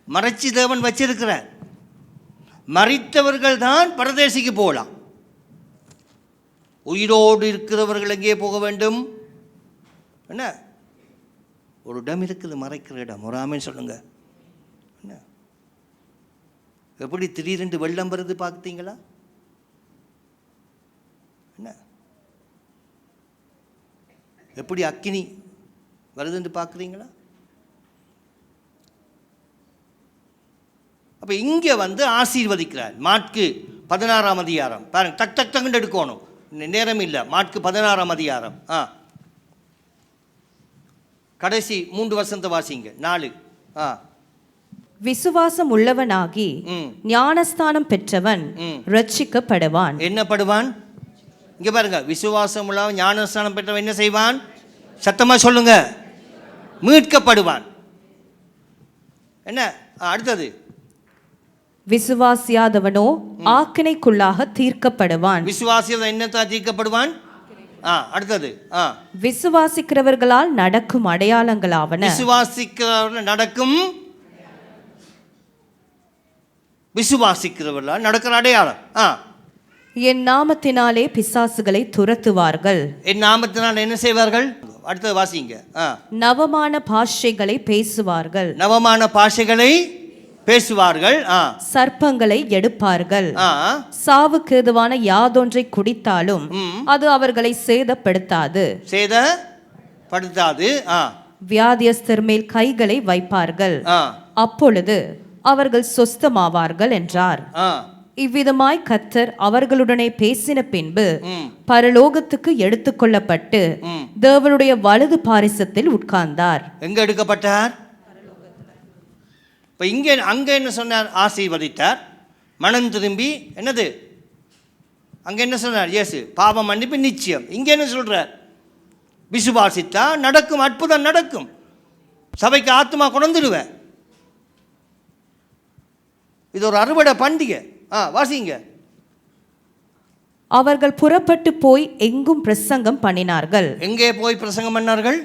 மறைச்சி தேவன் வச்சிருக்கிறார். மறித்தவர்கள் தான் பரதேசிக்கு போகலாம். உயிரோடு இருக்கிறவர்கள் எங்கே போக வேண்டும்? என்ன? ஒரு இடம் இருக்குது, மறைக்கிற இடம். ஒரு ஆமென் சொல்லுங்க. என்ன? எப்படி திடீரென்று வெள்ளம் வருது பார்த்தீங்களா? என்ன? எப்படி அக்கினி வருதுன்னு பார்க்குறீங்களா? அப்போ இங்கே வந்து ஆசீர்வதிக்கிறார். மாற்கு 16ஆம் அதிகாரம் பாருங்க, டக் டக் டக்குன்னு எடுக்கணும், நேரம் இல்லை. மாற்கு 16ஆம் அதிகாரம் கடைசி 3 வசனத்தை வாசிங்க. 4. விசுவாசம் உள்ளவனாகி ஞானஸ்தானம் பெற்றவன் ரட்சிக்கப்படுவான். என்ன படுவான்? இங்க பாருங்க, விசுவாசம் உள்ளவன் ஞானஸ்தானம் பெற்றவன் என்ன செய்வான்? சத்தமா சொல்லுங்க, மீட்கப்படுவான். என்ன அடுத்தது? விசுவாசியாதவனோ ஆக்கினைக்குள்ளாக தீர்க்கப்படுவான். விசுவாசியாதவன் என்னத்தான் தீர்க்கப்படுவான்? அடுத்தது விசுவாசிக்கிறவர்களால் நடக்கும் அடையாளங்களாவன. விசுவாசிக்கிறவர்கள் நடக்கும், விசுவாசிக்கிறவர்களால் நடக்கிற அடையாளம். என் நாமத்தினாலே பிசாசுகளை துரத்துவார்கள். என் நாமத்தினால் என்ன செய்வார்கள்? அடுத்தது வாசிங்க. நவமான பாஷைகளை பேசுவார்கள். நவமான பாஷைகளை பேசுவார்கள். சர்ப்பங்களை எடுப்பார்கள். சாவுக்கு ஏதுவான யாதொன்றை குடித்தாலும் அது அவர்களை சேதப்படுத்தாது. வியாதியஸ்தர் மேல் கைகளை வைப்பார்கள், அப்பொழுது அவர்கள் சொஸ்தமாவார்கள் என்றார். இவ்விதமாய் கர்த்தர் அவர்களுடனே பேசின பின்பு பரலோகத்துக்கு எடுத்துக்கொள்ளப்பட்டு தேவனுடைய வலது பாரிசத்தில் உட்கார்ந்தார். எங்க எடுக்கப்பட்டார்? இப்போ இங்கே அங்கே என்ன சொன்னார்? ஆசீர்வதித்தார். மனம் திரும்பி என்னது அங்கே என்ன சொன்னார்? இயேசு பாவம் மன்னிப்பு நிச்சயம். இங்கே என்ன சொல்றார்? விசுவாசித்தா நடக்கும், அற்புதம் நடக்கும், சபைக்கு ஆத்மா கொண்டுடுவேன். இது ஒரு அறுவடை பண்டிகை. வாசிங்க. அவர்கள் புறப்பட்டு போய் எங்கும் பிரசங்கம் பண்ணினார்கள். எங்கே போய் பிரசங்கம் பண்ணார்கள்?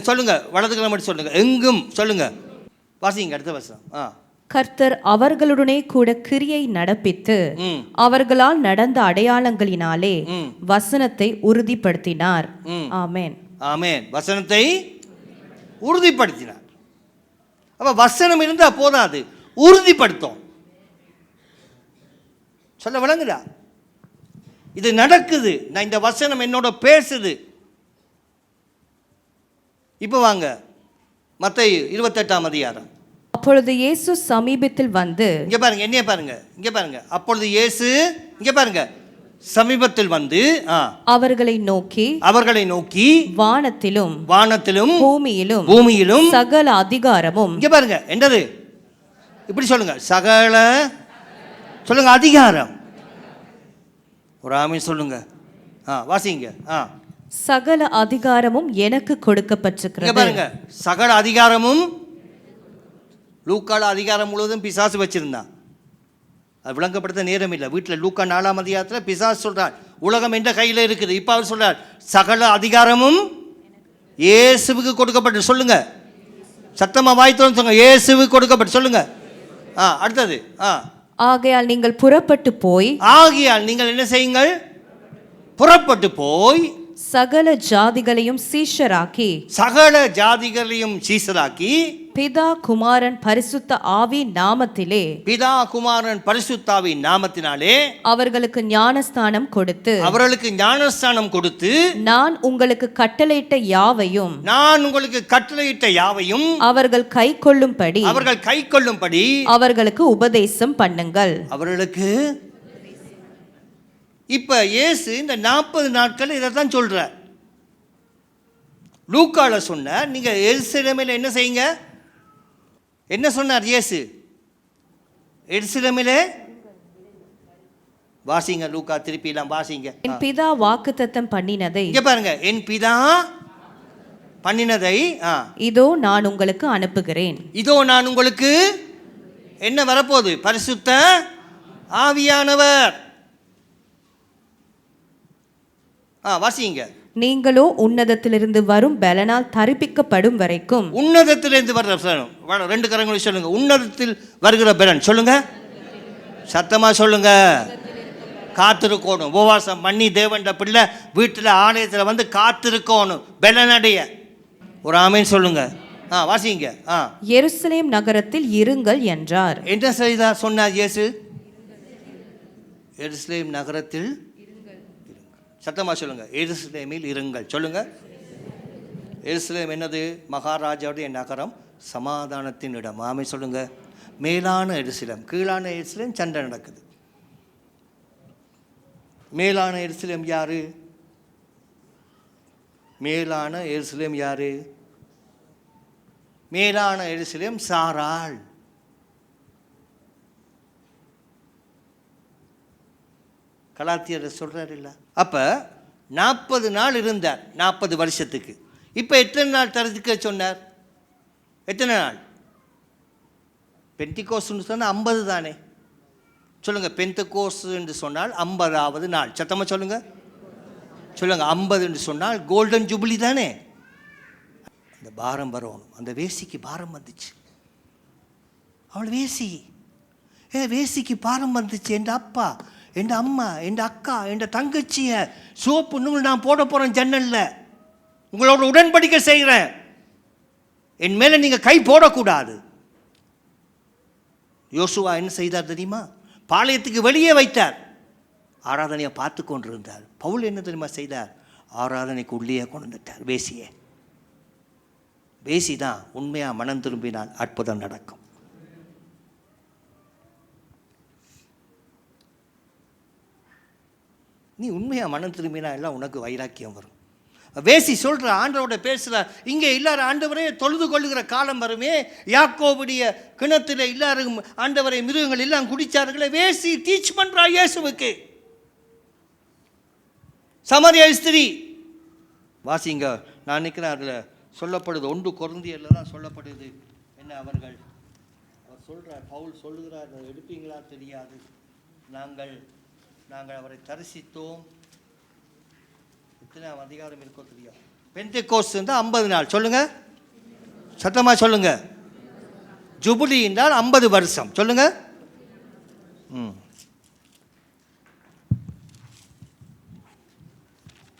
சொல்லுங்க, வலது கிழமை சொல்லுங்க, எங்கும் சொல்லுங்க, வாசிங்க அடுத்த வசனம். கர்த்தர் அவர்களுடனே கூட கிரியை நடப்பித்து அவர்களால் நடந்த அடையாளங்களினாலே வசனத்தை உறுதிப்படுத்தினார். ஆமென், ஆமென். வசனத்தை உறுதிப்படுத்தினார். அப்ப வசனம் இருந்தா போதாது, உறுதிப்படுத்தும். சொல்ல விளங்குதா? இது நடக்குது, நான் இந்த வசனம் என்னோட பேசுது. இப்போ வாங்க மத்தேயு 28ஆம் அதிகாரம். அப்பொழுது இயேசு சமீபத்தில் வந்து, இங்க பாருங்க, என்னைய பாருங்க, இங்க பாருங்க. அப்பொழுது இயேசு இங்க பாருங்க சமீபத்தில் வந்து அவர்களை நோக்கி வானத்திலும் பூமியிலும் சகல அதிகாரமும். இங்க பாருங்க என்னது? இப்படி சொல்லுங்க, சகல சொல்லுங்க அதிகாரம். ஒரு ஆமீன் சொல்லுங்க. வாசிங்க. சகல அதிகாரமும் எனக்கு கொடுக்கப்பட்டிருக்கிறது. பாருங்க, சகல அதிகாரமும். லூக்கால அதிகாரம் முழுவதும் பிசாசு வச்சிருந்தான். அது விளங்கப்படுத்த நேரம் இல்லை. வீட்டில் லூக்கா 4ஆம் அதிகாரத்தில் பிசாசு சொல்றார், உலகம் என்ற கையில் இருக்குது. இப்போ அவர் சொல்றார், சகல அதிகாரமும் இயேசுவுக்கு கொடுக்கப்பட்டு. சொல்லுங்க, சத்தமா வாய்த்தோன்னு சொல்லுங்க, இயேசுவுக்கு கொடுக்கப்பட்டு. சொல்லுங்க. அடுத்தது ஆகையால் நீங்கள் புறப்பட்டு போய், ஆகையால் நீங்கள் என்ன செய்யுங்கள்? புறப்பட்டு போய் சகல ஜாதிகளையும் சீஷராக்கி, சகல ஜாதிகளையும் சீஷராக்கி, பிதா குமாரன் பரிசுத்த ஆவி நாமத்திலே, பிதா குமாரன் பரிசுத்தாவி நாமத்தினாலே அவர்களுக்கு ஞானஸ்தானம் கொடுத்து, நான் உங்களுக்கு கட்டளையிட்ட யாவையும் அவர்கள் கைக்கொள்ளும்படி அவர்களுக்கு உபதேசம் பண்ணுங்கள். அவர்களுக்கு இப்ப இயேசு இந்த 40 நாட்கள் இதைத்தான் சொல்றார். லூக்கால சொன்னார், நீங்க எருசலேமில் என்ன செய்யுங்க? என்ன சொன்னார் இயேசு? எருசலேமிலே வாசிங்க, லூக்கா திருப்பி எல்லாம் வாசிங்க. என் பிதா வாக்குத்தத்தம் பண்ணினதை, இங்க பாருங்க, என் பிதா பண்ணினதை இதோ நான் உங்களுக்கு அனுப்புகிறேன். இதோ நான் உங்களுக்கு என்ன வரப்போகுது? பரிசுத்த ஆவியானவர். வாசிங்க. நீங்களோ உன்னதத்திலிருந்து வரும் பலனால் தரிப்பிக்கப்படும் வரைக்கும். உன்னதத்திலிருந்து வர்ற பலன், 2 கரங்களை சொல்லுங்க. உன்னதத்தில் வருகிற பலன் சொல்லுங்க, சத்தமா சொல்லுங்க. காத்திருக்கணும், உபவாசம் பண்ணி தேவண்ட பிள்ளை வீட்டில் ஆலயத்தில் வந்து காத்திருக்கணும் பலனடைய. ஒரு ஆமேன் சொல்லுங்க. வாசிங்க. எருசலேம் நகரத்தில் இருங்கள் என்றார். என்ன செய்தா சொன்னார் இயேசு? எருசலேம் நகரத்தில், சத்தமா சொல்லுங்க, எருசலேமில் இருங்கள். சொல்லுங்க. எருசலேம் என்னது? மகாராஜாவுடைய நகரம், சமாதானத்தின் இடம். ஆமை சொல்லுங்க. மேலான எருசலேம், கீழான எருசலேம் சண்டை நடக்குது. மேலான எருசலேம் யாரு? மேலான எருசலேம் யாரு? மேலான எருசலேம் சாராள். கலாத்தியர் சொல்றாரு இல்ல. அப்ப 40 நாள் இருந்தார், 40 வருஷத்துக்கு. இப்ப எத்தனை நாள் தரத்துக்கு சொன்னார்? எத்தனை நாள்? பெந்திகோஸ்துன்னு சொன்னால் 50 தானே. சொல்லுங்க, பெந்தகோஸ்து என்று சொன்னால் 50வது நாள். சத்தமா சொல்லுங்க, சொல்லுங்க. 50 என்று சொன்னால் கோல்டன் ஜூபிலி தானே. அந்த பாரம் வரணும். அந்த வேசிக்கு பாரம் வந்துச்சு. அவள் வேசி, வேசிக்கு பாரம் வந்துச்சு. என் அப்பா, என் அம்மா, என் அக்கா, என் தங்கச்சிய சோப்பு நான் போட போறேன் ஜன்னல்ல, உங்களோட உடன்படிக்கை செய்கிறேன், என் மேல நீங்க கை போடக்கூடாது. யோசுவா என்ன செய்தார் தெரியுமா? பாளையத்துக்கு வெளியே வைத்தார், ஆராதனையை பார்த்து கொண்டிருந்தார். பவுல் என்ன தெரியுமா செய்தார்? ஆராதனைக்கு உள்ளே கொண்டு வந்துட்டார் வேசியை. வேசி தான் உண்மையா மனம் திரும்பினால் அற்புதம் நடக்கும். நீ உண்மையா மனம் திரும்பினா எல்லாம் உனக்கு வைராக்கியம் வரும். வேசி சொல்ற, ஆண்டவரோட பேசுற, இங்கே எல்லாரும் ஆண்டவரே தொழுது கொள்ளுகிற காலம் வருமே, யாக்கோபுடைய கிணத்துல எல்லாரும் ஆண்டவரை மிருகங்கள் எல்லாம் குடிச்சார்களே. வேசி டீச் பண்றா இயேசுவுக்கு. சமரிய ஸ்திரீ வாசிங்க. நான் நினைக்கிறேன் அதில் சொல்லப்படுது, 1 கொரிந்தியர்ல தான் சொல்லப்படுது. என்ன அவர் சொல்றார், பவுல் சொல்லுகிறார், எடுப்பீங்களா தெரியாது, நாங்கள் அவரை தரிசித்தோம். எத்தனை அதிகாரம் இருக்கோ தெரியாது. பெந்தெகோஸ்து என்றால் 50 நாள். சொல்லுங்க, சத்தமா சொல்லுங்க. ஜூபிலி என்றால் 50 வருஷம். சொல்லுங்க.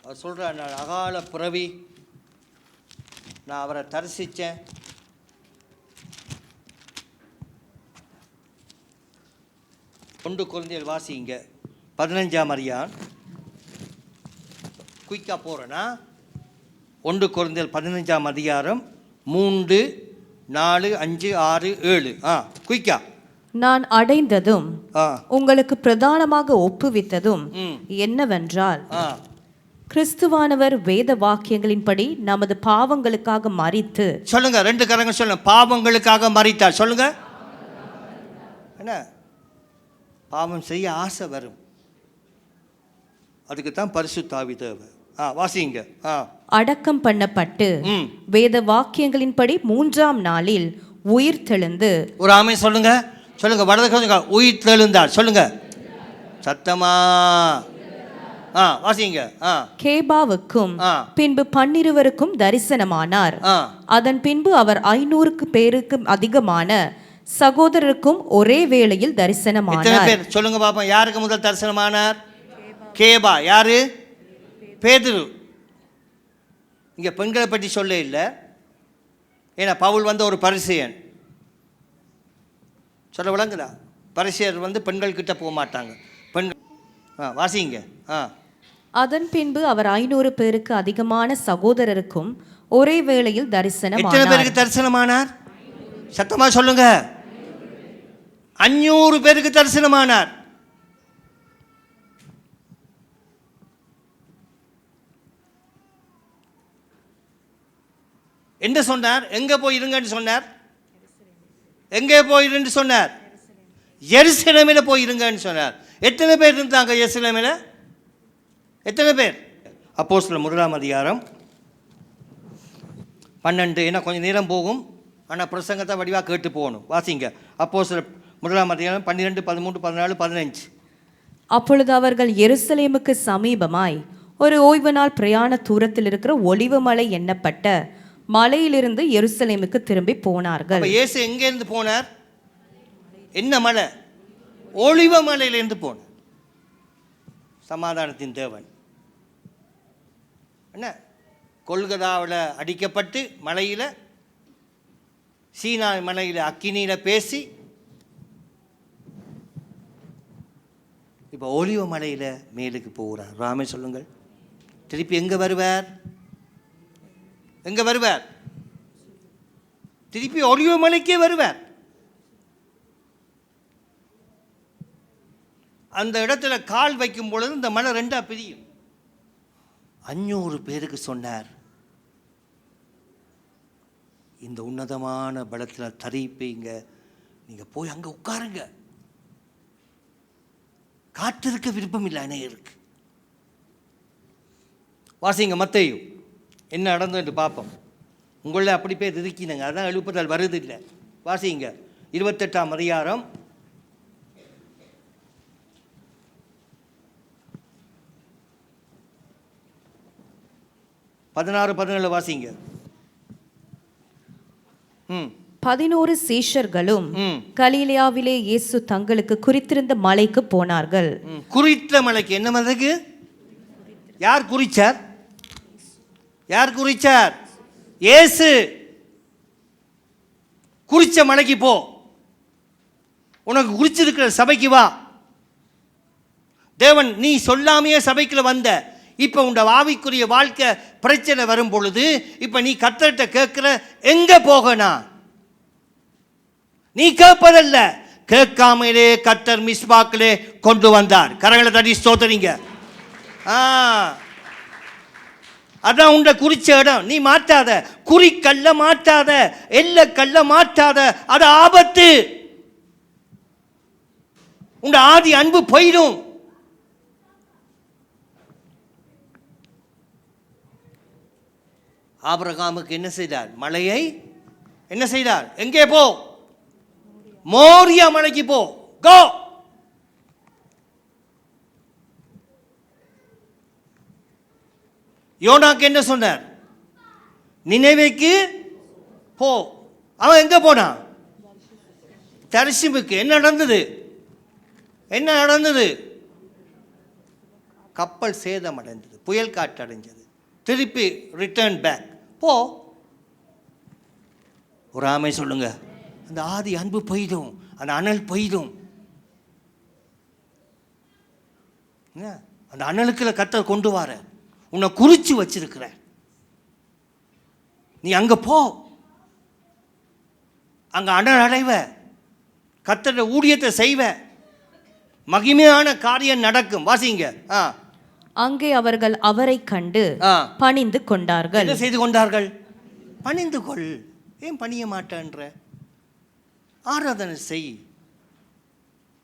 அவர் சொல்றார், நான் அகால பிறவி, நான் அவரை தரிசித்தேன். ஒன்று கொரிந்தியர் வாசிங்க 15ஆம் அதிகாரம். குயிக்காக போகிறேன்னா 1 கொரிந்தியர் 15ஆம் அதிகாரம் 3, 4, 5, 6, 7. குயிக்கா. நான் அடைந்ததும் உங்களுக்கு பிரதானமாக ஒப்புவித்ததும் என்னவென்றால், கிறிஸ்துவானவர் வேத வாக்கியங்களின்படி நமது பாவங்களுக்காக மரித்து. சொல்லுங்க, 2 கரங்க சொல்லுங்க. பாவங்களுக்காக மரித்தார். சொல்லுங்க. என்ன? பாவம் செய்ய ஆசை வரும், அதுக்கு தான் பரிசுத்த ஆவி தேவை. வாசிங்க. அடக்கம் பண்ணப்பட்டு வேத வாக்கியங்களின்படி 3ஆம் நாளில் உயிர் தெழுந்து. ஒரு ஆமென் சொல்லுங்க. சொல்லுங்க, வடது உயிர் தெழுந்தார். சொல்லுங்க சத்தமா. வாசிங்க. கேபாவுக்கும் பின்பு 12 தரிசனமானார். அதன் பின்பு அவர் 500 பேருக்கு அதிகமான சகோதரருக்கும் ஒரே வேளையில் தரிசனமானார். சொல்லுங்க பாப்பா, யாருக்கு முதல் தரிசனமானார்? கேபா. யாரு? பேதுரு. இங்க பெண்களை பற்றி சொல்ல இல்லை, ஏன்னா பவுல் ஒரு பரிசேயன். சொல்ல விளங்குதா? பரிசேயர் பெண்கள் கிட்ட போக மாட்டாங்க. பெண்கள் வாசிங்க. அதன் பின்பு அவர் 500 பேருக்கு அதிகமான சகோதரருக்கும் ஒரே வேளையில் தரிசனமானார். எத்தனை பேருக்கு தரிசனமானார்? சத்தமா சொல்லுங்க. 500 பேருக்கு தரிசனமானார். என்ன சொன்னார்? எங்க போய் இருங்கன்னு சொன்னார்? எங்கே போயிருன்னு சொன்னார்? எருசலேமில் போய் இருங்கன்னு சொன்னார். எத்தனை பேர் இருந்தாங்க எருசலேமில்? எத்தனை பேர்? அப்போஸ்தலர் 1ஆம் அதிகாரம் 12. ஏன்னா கொஞ்சம் நேரம் போகும், ஆனால் பிரசங்கத்தை வடிவாக கேட்டு போகணும். வாசிங்க. அப்போஸ்தலர் 1ஆம் அதிகாரம் 12, 13, 14, 15. அப்பொழுது அவர்கள் எருசலேமுக்கு சமீபமாய் ஒரு ஓய்வு நாள் பிரயாண தூரத்தில் இருக்கிற ஒலிவமலை எண்ணப்பட்ட மலையிலிருந்து எருசலேமுக்கு திரும்பி போனார்கள். இயேசு எங்கேருந்து போனார்? என்ன மலை? ஒலிவ மலையிலிருந்து போனார். சமாதானத்தின் தேவன் என்ன கொல்கதாவில் அடிக்கப்பட்டு மலையில், சீனா மலையில் அக்கினியில் பேசி, இப்போ ஒலிவ மலையில் மேலுக்கு போகிறார். ராமே சொல்லுங்கள். திருப்பி எங்கே வருவார்? எங்கே வருவார்? திருப்பி ஒலிவ மலைக்கே வருவார். அந்த இடத்துல கால் வைக்கும் பொழுது இந்த மலை ரெண்டா பிரியும். 500 பேருக்கு சொன்னார், இந்த உன்னதமான பலத்தில் தரிப்பீங்க, நீங்கள் போய் அங்கே உட்காருங்க. காத்திருக்க விருப்பம் இல்லை அநேகருக்கு. வாசிங்க மத்தேயு என்ன நடந்தது என்று பார்ப்போம். உங்களில் அப்படி பேர் இருக்கினங்க, அதான் எழுப்புதல் வருது இல்லை. வாசிங்க 28ஆம் அதிகாரம் 16-17 வாசிங்க. 11 சீஷர்களும் கலிலேயாவிலே இயேசு தங்களுக்கு குறித்திருந்த மலைக்கு போனார்கள். குறித்த மலைக்கு என்ன மலைக்கு? யார் குறிச்சார்? யார் குறிச்சார்? இயேசு. குறிச்ச மலைக்கு போ, உனக்கு குறிச்சிருக்கிற சபைக்கு வா. தேவன் நீ சொல்லாமையே சபைக்குள்ள வந்த, இப்போ உண்ட ஆவிக்குரிய வாழ்க்கை பிரச்சனை வரும் பொழுது இப்போ நீ கர்த்தர்கிட்ட கேட்குற, எங்கே போகனா? நீ கேட்பதல்ல, கேட்காமலே கர்த்தர் மிஸ்பாக்கிலே கொண்டு வந்தார். கரங்களை தட்டி ஸ்தோத்திரிங்க. அதான் உண்ட குறிச்ச இடம். நீ மாட்டாத, குறிக்கல்ல மாட்டாத, எல்ல கல்ல மாட்டாத, அது ஆபத்து. உண்ட ஆதி அன்பு போயிடும். ஆபிரகாமுக்கு என்ன செய்தார்? மலையை என்ன செய்தார்? எங்கே போ? மோரியா மலைக்கு போ, கோ. யோனாக்கு என்ன சொன்னார்? நினைவேக்கு போ. அவன் எங்க போனான்? தரிசிமுக்கு. என்ன நடந்தது? என்ன நடந்தது? கப்பல் சேதம் அடைந்தது, புயல் காற்று அடைஞ்சது. திருப்பி ரிட்டர்ன் பேக் போ. ஒரு ஆமை சொல்லுங்க. அந்த ஆதி அன்பு போயிடும், அந்த அனல் போயிடும். அந்த அனலுக்குள்ள கர்த்தர் கொண்டு வர உன்னை குறிச்சு வச்சிருக்கிற. நீ அங்க போ, அங்க அனல் அடைவ, கர்த்தருடைய ஊழியத்தை செய்வ, மகிமையான காரியம் நடக்கும். வாசிங்க. அங்கே அவர்கள் அவரை கண்டு பணிந்து கொண்டார்கள். என்ன செய்து கொண்டார்கள்? பணிந்து கொள். ஏன் பணிய மாட்டேன்ற? ஆராதனை செய்,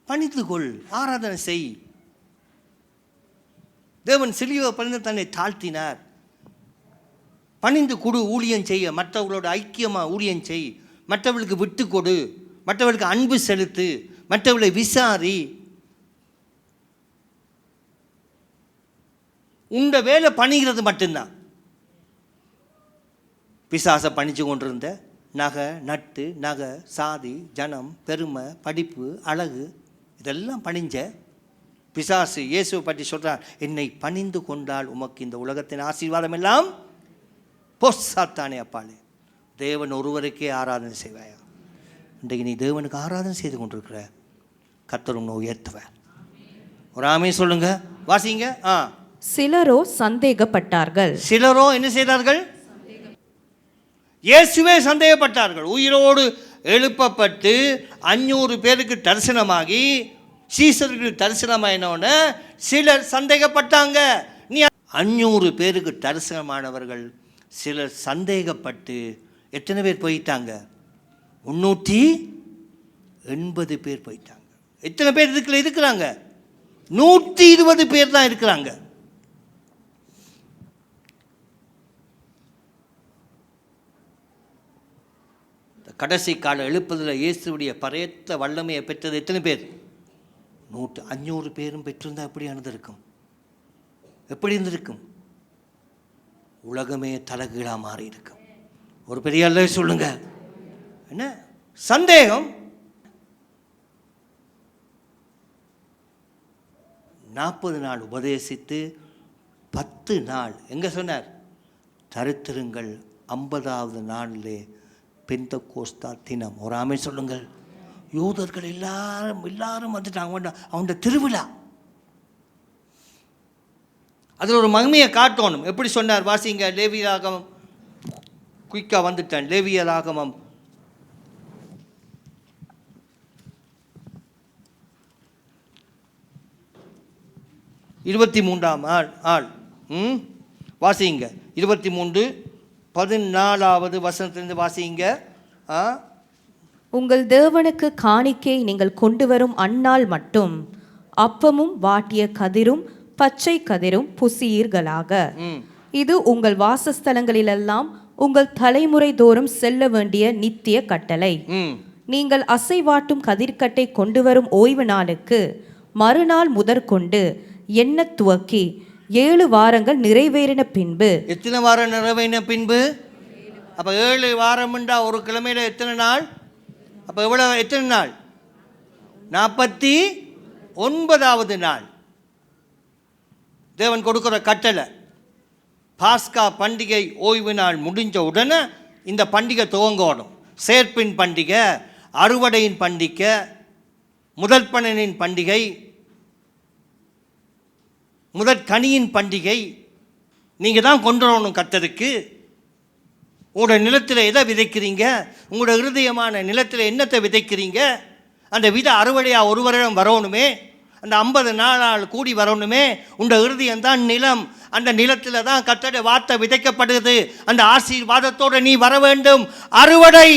பணிந்து கொள், ஆராதனை செய். தேவன் சிலுவை பணிந்து தன்னை தாழ்த்தினார். பணிந்து கொடு, ஊழியம் செய்ய, மற்றவர்களோட ஐக்கியமாக ஊழியம் செய், மற்றவர்களுக்கு விட்டு கொடு, மற்றவர்களுக்கு அன்பு செலுத்து, மற்றவர்களை விசாரி. உண்ட வேலை பணிகிறது மட்டும்தான். பிசாசை பணிச்சு கொண்டிருந்த நகை, நட்டு, நகை, சாதி, ஜனம், பெருமை, படிப்பு, அழகு, இதெல்லாம் பணிஞ்ச பிசாசு இயேசுவை பற்றி சொல்கிறார், என்னை பணிந்து கொண்டால் உமக்கு இந்த உலகத்தின் ஆசீர்வாதம் எல்லாம் பொஸ்ஸாத்தானே அப்பாலே. தேவன் ஒருவருக்கே ஆராதனை செய்வாயா? இன்றைக்கு நீ தேவனுக்கு ஆராதனை செய்து கொண்டிருக்கிற, கர்த்தர் உன்னை உயர்த்துவார். ஒரு ஆமே சொல்லுங்க. வாசிங்க. சிலரோ சந்தேகப்பட்டார்கள். சிலரோ என்ன செய்தார்கள்? இயேசுவே சந்தேகப்பட்டார்கள். உயிரோடு எழுப்பப்பட்டு 500 பேருக்கு தரிசனமாகி, சீசருக்கு தரிசனமாயினோன்னு சிலர் சந்தேகப்பட்டாங்க. நீ 500 பேருக்கு தரிசனமானவர்கள் சிலர் சந்தேகப்பட்டு எத்தனை பேர் போயிட்டாங்க? 380 பேர் போயிட்டாங்க. எத்தனை பேர் இதுக்குள்ள இருக்கிறாங்க? 120 பேர் தான் இருக்கிறாங்க. கடைசி கால எழுப்பதில் இயேசுடைய பரையற்ற வல்லமையை பெற்றது எத்தனை பேர்? 500 பேரும் பெற்றிருந்தால் எப்படி இருந்திருக்கும்? எப்படி இருந்திருக்கும்? உலகமே தலைகீழாக மாறி இருக்கும். ஒரு பெரிய அல்ல சொல்லுங்க. என்ன சந்தேகம்? 40 நாள் உபதேசித்து 10 நாள் எங்கே சொன்னார்? தரித்திருங்கள், 50வது நாளிலே பெந்தெக்கோஸ்தா தினம். ஒரு ஆமை சொல்லுங்கள். யூதர்கள் எல்லாரும் வந்துட்டாங்க. அவன் திருவிழா. அதில் ஒரு மகிமையை காட்டணும். எப்படி சொன்னார்? வாசிங்க. லேவியாகமம் குயிக்காக வந்துட்டேன். லேவியராகமம் 23 ஆள் வாசிங்க. 23:14 வசனத்திலிருந்து வாசிங்க. உங்கள் தேவனுக்கு காணிக்கை நீங்கள் கொண்டு வரும் அந்நாள் மட்டும் அப்பமும் வாட்டிய கதிரும் பச்சை கதிரும் புசியீர்களாக. இது உங்கள் வாசஸ்தலங்களிலெல்லாம் உங்கள் தலைமுறை தோறும் செல்ல வேண்டிய நித்திய கட்டளை. நீங்கள் அசைவாட்டும் கதிர்கட்டை கொண்டு வரும் ஓய்வு நாளுக்கு மறுநாள் முதற்கொண்டு எண்ண துவக்கி 7 வாரங்கள் நிறைவேறின பின்பு. எத்தனை வாரம் நிறைவேறின பின்பு? அப்போ 7 வாரம்ண்டா ஒரு கிழமையில எத்தனை நாள்? அப்போ எவ்வளோ? எத்தனை நாள்? 49வது நாள். தேவன் கொடுக்குற கட்டளை. பாஸ்கா பண்டிகை ஓய்வு நாள் முடிஞ்ச உடனே இந்த பண்டிகை துவங்கணும். சேர்ப்பின் பண்டிகை, அறுவடையின் பண்டிகை, முதல் பலனின் பண்டிகை, முதற்கனியின் பண்டிகை. நீங்கள் தான் கொண்டு வரணும் கர்த்தருக்கு. உங்களோட நிலத்தில் எதை விதைக்கிறீங்க? உங்களோட இருதயமான நிலத்தில் என்னத்தை விதைக்கிறீங்க? அந்த விதை அறுவடையாக ஒரு வருடம் வரணுமே. அந்த 50 நாள் கூடி வரணுமே. உண்ட இருதயம் தான் நிலம். அந்த நிலத்தில் தான் கர்த்தருடைய வார்த்தை விதைக்கப்படுது. அந்த ஆசீர்வாதத்தோடு நீ வர வேண்டும். அறுவடை,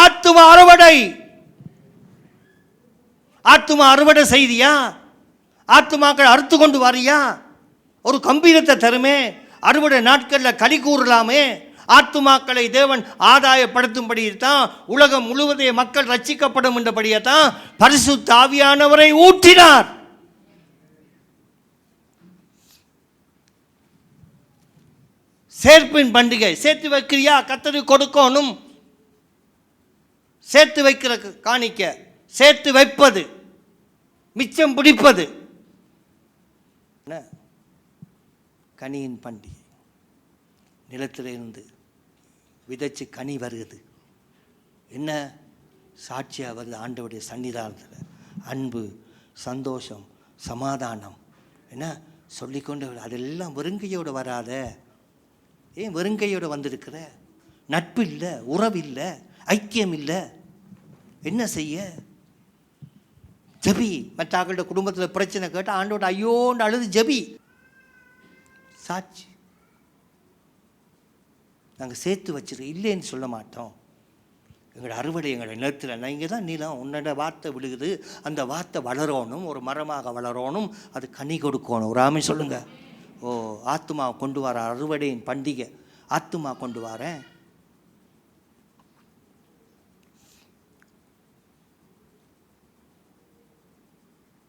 ஆத்தும அறுவடை. ஆத்தும அறுவடை செய்தியா? ஆத்துமாக்கள் அறுத்து கொண்டு வரியா? ஒரு கம்பீரத்தை தருமே. அறுவடை நாட்களில் களி கூறலாமே. ஆத்துமாக்களை தேவன் ஆதாயப்படுத்தும்படி தான், உலகம் முழுவதே மக்கள் ரட்சிக்கப்படும் என்றபடியே தான் பரிசுத்த ஆவியானவரை ஊற்றினார். சேர்ப்பின் பண்டிகை. சேர்த்து வைக்கிறியா? கர்த்தருக்கு கொடுக்கணும். சேர்த்து வைக்கிற காணிக்க, சேர்த்து வைப்பது, மிச்சம் பிடிப்பது. கனியின் பண்டிகை. நிலத்திலிருந்து விதைச்சு கனி வருது. என்ன சாட்சியாக வருது? ஆண்டவருடைய சன்னிதானத்தில் அன்பு, சந்தோஷம், சமாதானம் என்ன சொல்லிக்கொண்டு. அதெல்லாம் வெறுங்கையோடு வராத. ஏன் வெறுங்கையோடு வந்திருக்கிற? நட்பு இல்லை, உறவு இல்லை, ஐக்கியம் இல்லை. என்ன செய்ய? ஜபி. மற்றாக்களோட குடும்பத்தில் பிரச்சனை கேட்டால் ஆண்டோட ஐயோண்டு அழுது ஜபி. சாட்சி. நாங்கள் சேர்த்து வச்சிருக்கோம், இல்லைன்னு சொல்ல மாட்டோம். எங்களோட அறுவடை எங்களோட நிலத்தில். நீங்கள் தான் நிலம். உன்னோட வார்த்தை விழுகுது. அந்த வார்த்தை வளரணும், ஒரு மரமாக வளரணும், அது கனி கொடுக்கணும். ஒரு ஆமை சொல்லுங்க. ஓ, ஆத்துமா கொண்டு வர அறுவடையின் பண்டிகை. ஆத்துமா கொண்டு வரேன்.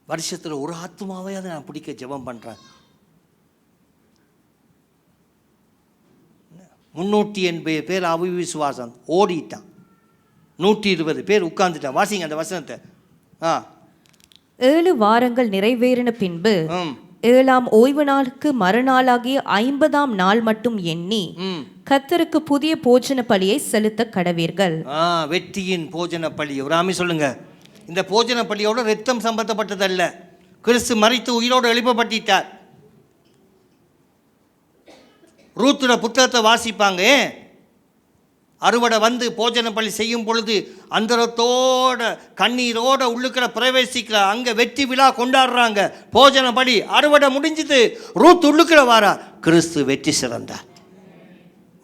வருஷத்தில் ஒரு ஆத்துமாவே அதை நான் பிடிக்க ஜெபம் பண்ணுறேன். 380 பேர் அவிசுவாசம் ஓடிட்டான். 120 பேர் உட்கார்ந்துட்டான். வாசிங்க அந்த வசனத்தை. 7 வாரங்கள் நிறைவேறின பின்பு 7ஆம் ஓய்வு நாளுக்கு மறுநாளாகிய 50ஆம் நாள் மட்டும் எண்ணி கர்த்தருக்கு புதிய போஜன பலியை செலுத்த கடவீர்கள். வெற்றியின் போஜன பலி. ஒரு ஆமி சொல்லுங்க. இந்த போஜன பலியோட ரத்தம் சம்பந்தப்பட்டதல்ல. கிறிஸ்து மரித்து உயிரோடு எழுப்பப்பட்டார். ரூத்துட புத்தகத்தை வாசிப்பாங்க. அறுவடை வந்து போஜன பலி செய்யும் பொழுது அந்தரத்தோட கண்ணீரோட உள்ளுக்கிற பிரவேசிக்கிற அங்கே வெற்றி விழா கொண்டாடுறாங்க. போஜன பலி அறுவடை முடிஞ்சுது. ரூத் உள்ளுக்கிற வாரா. கிறிஸ்து வெற்றி சிறந்தார்.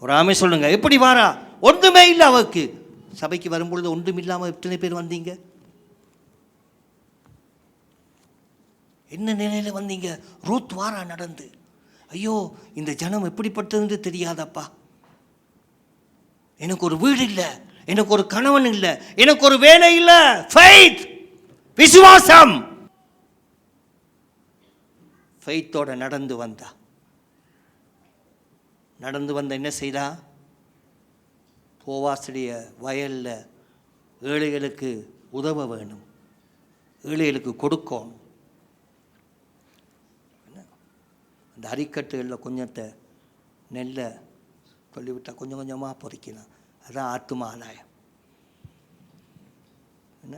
ஒரு ஆமை சொல்லுங்க. எப்படி வாரா? ஒன்றுமே இல்லை அவருக்கு. சபைக்கு வரும்பொழுது ஒன்றும் இல்லாமல் எத்தனை பேர் வந்தீங்க? என்ன நிலையில வந்தீங்க? ரூத் வாரா நடந்து. ஐயோ, இந்த ஜனம் எப்படிப்பட்டது தெரியாதப்பா. எனக்கு ஒரு வீடு இல்லை, எனக்கு ஒரு கணவன் இல்லை, எனக்கு ஒரு வேலை இல்லை. ஃபெய்த், விசுவாசம். ஃபெய்த்தோட நடந்து வந்தா. நடந்து வந்த என்ன செய்தா? போவாசுடைய வயல்ல ஏழைகளுக்கு உதவ வேணும், ஏழைகளுக்கு கொடுக்கணும். அந்த அரிக்கட்டுகளில் கொஞ்சத்தை நெல்லை சொல்லிவிட்டால் கொஞ்சம் கொஞ்சமாக பொறிக்கலாம். அதுதான் ஆத்தும ஆதாயம். என்ன?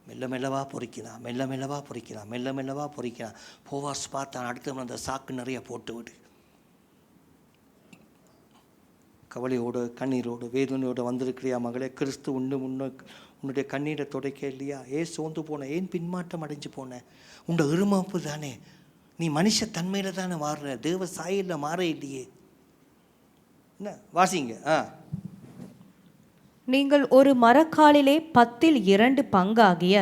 மெல்ல மெல்லவா பொறிக்கலாம், மெல்ல மெல்லவா பொறிக்கலாம், மெல்ல மெல்லவா பொறிக்கலாம். போவாஸ் பார்த்தான். அடுத்து அந்த சாக்கு நிறைய போட்டு விடு. கவலையோடு கண்ணீரோடு வேதனையோடு வந்திருக்கிறியா மகளே? கிறிஸ்து உன்னுடைய கண்ணீரை துடைக்க இல்லையா? ஏன் சோர்ந்து போன? ஏன் பின்மாற்றம் அடைஞ்சு போன? உண்ட இருமாப்பு தானே. நீ மனுஷ தன்மையில் தானே மாறுற, தேவ சாயலில் மாற இல்லையே. என்ன வாசிங்க. நீங்கள் ஒரு மரக்காலிலே 10 பங்காகிய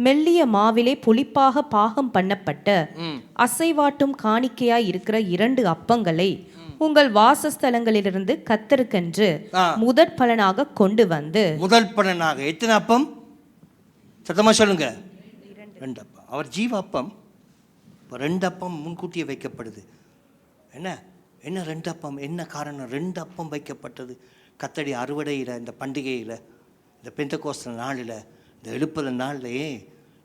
மெல்லிய மாவிலே புளிப்பாக பாகம் பண்ணப்பட்ட அசைவாட்டும் காணிக்கையாய் இருக்கிற 2 அப்பங்களை உங்கள் வாசஸ்தலங்களிலிருந்து கர்த்தருக்கென்று முதற் பலனாக கொண்டு வந்து. முதல் பலனாக எத்தனை அப்பம்? சத்தமா சொல்லுங்க. 2 அப்பம். அவர் ஜீவ அப்பம். 2 அப்பம் முன்கூட்டியே வைக்கப்படுது. என்ன 2 அப்பம்? என்ன காரணம்? 2 அப்பம் வைக்கப்பட்டது. கர்த்தருடைய அறுவடையில், இந்த பண்டிகையில், இந்த பெந்தெகோஸ்து நாளில், இந்த எழுப்புதல் நாள்லையே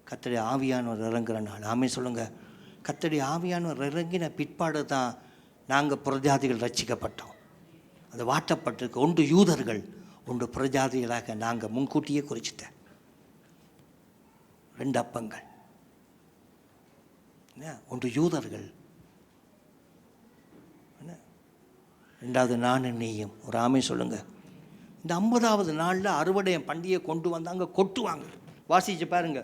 கர்த்தருடைய ஆவியானவர் இறங்குற நாள். ஆமென் சொல்லுங்க. கர்த்தருடைய ஆவியானவர் இறங்கின பிற்பாடு தான் நாங்கள் புறஜாதிகள் ரட்சிக்கப்பட்டோம். அது வாட்டப்பட்டிருக்கு. ஒன்று யூதர்கள், ஒன்று புறஜாதிகளாக நாங்கள் முன்கூட்டியே குறிச்சிட்டேன். 2 அப்பங்கள். ஒன்று யூதர்கள், 2வது நானும் நீயும். ஒரு ஆமென் சொல்லுங்க. இந்த 50வது நாளில் அறுவடை பண்டிகையை கொண்டு வந்தாங்க, கொட்டுவாங்க. வாசிச்சு பாருங்க.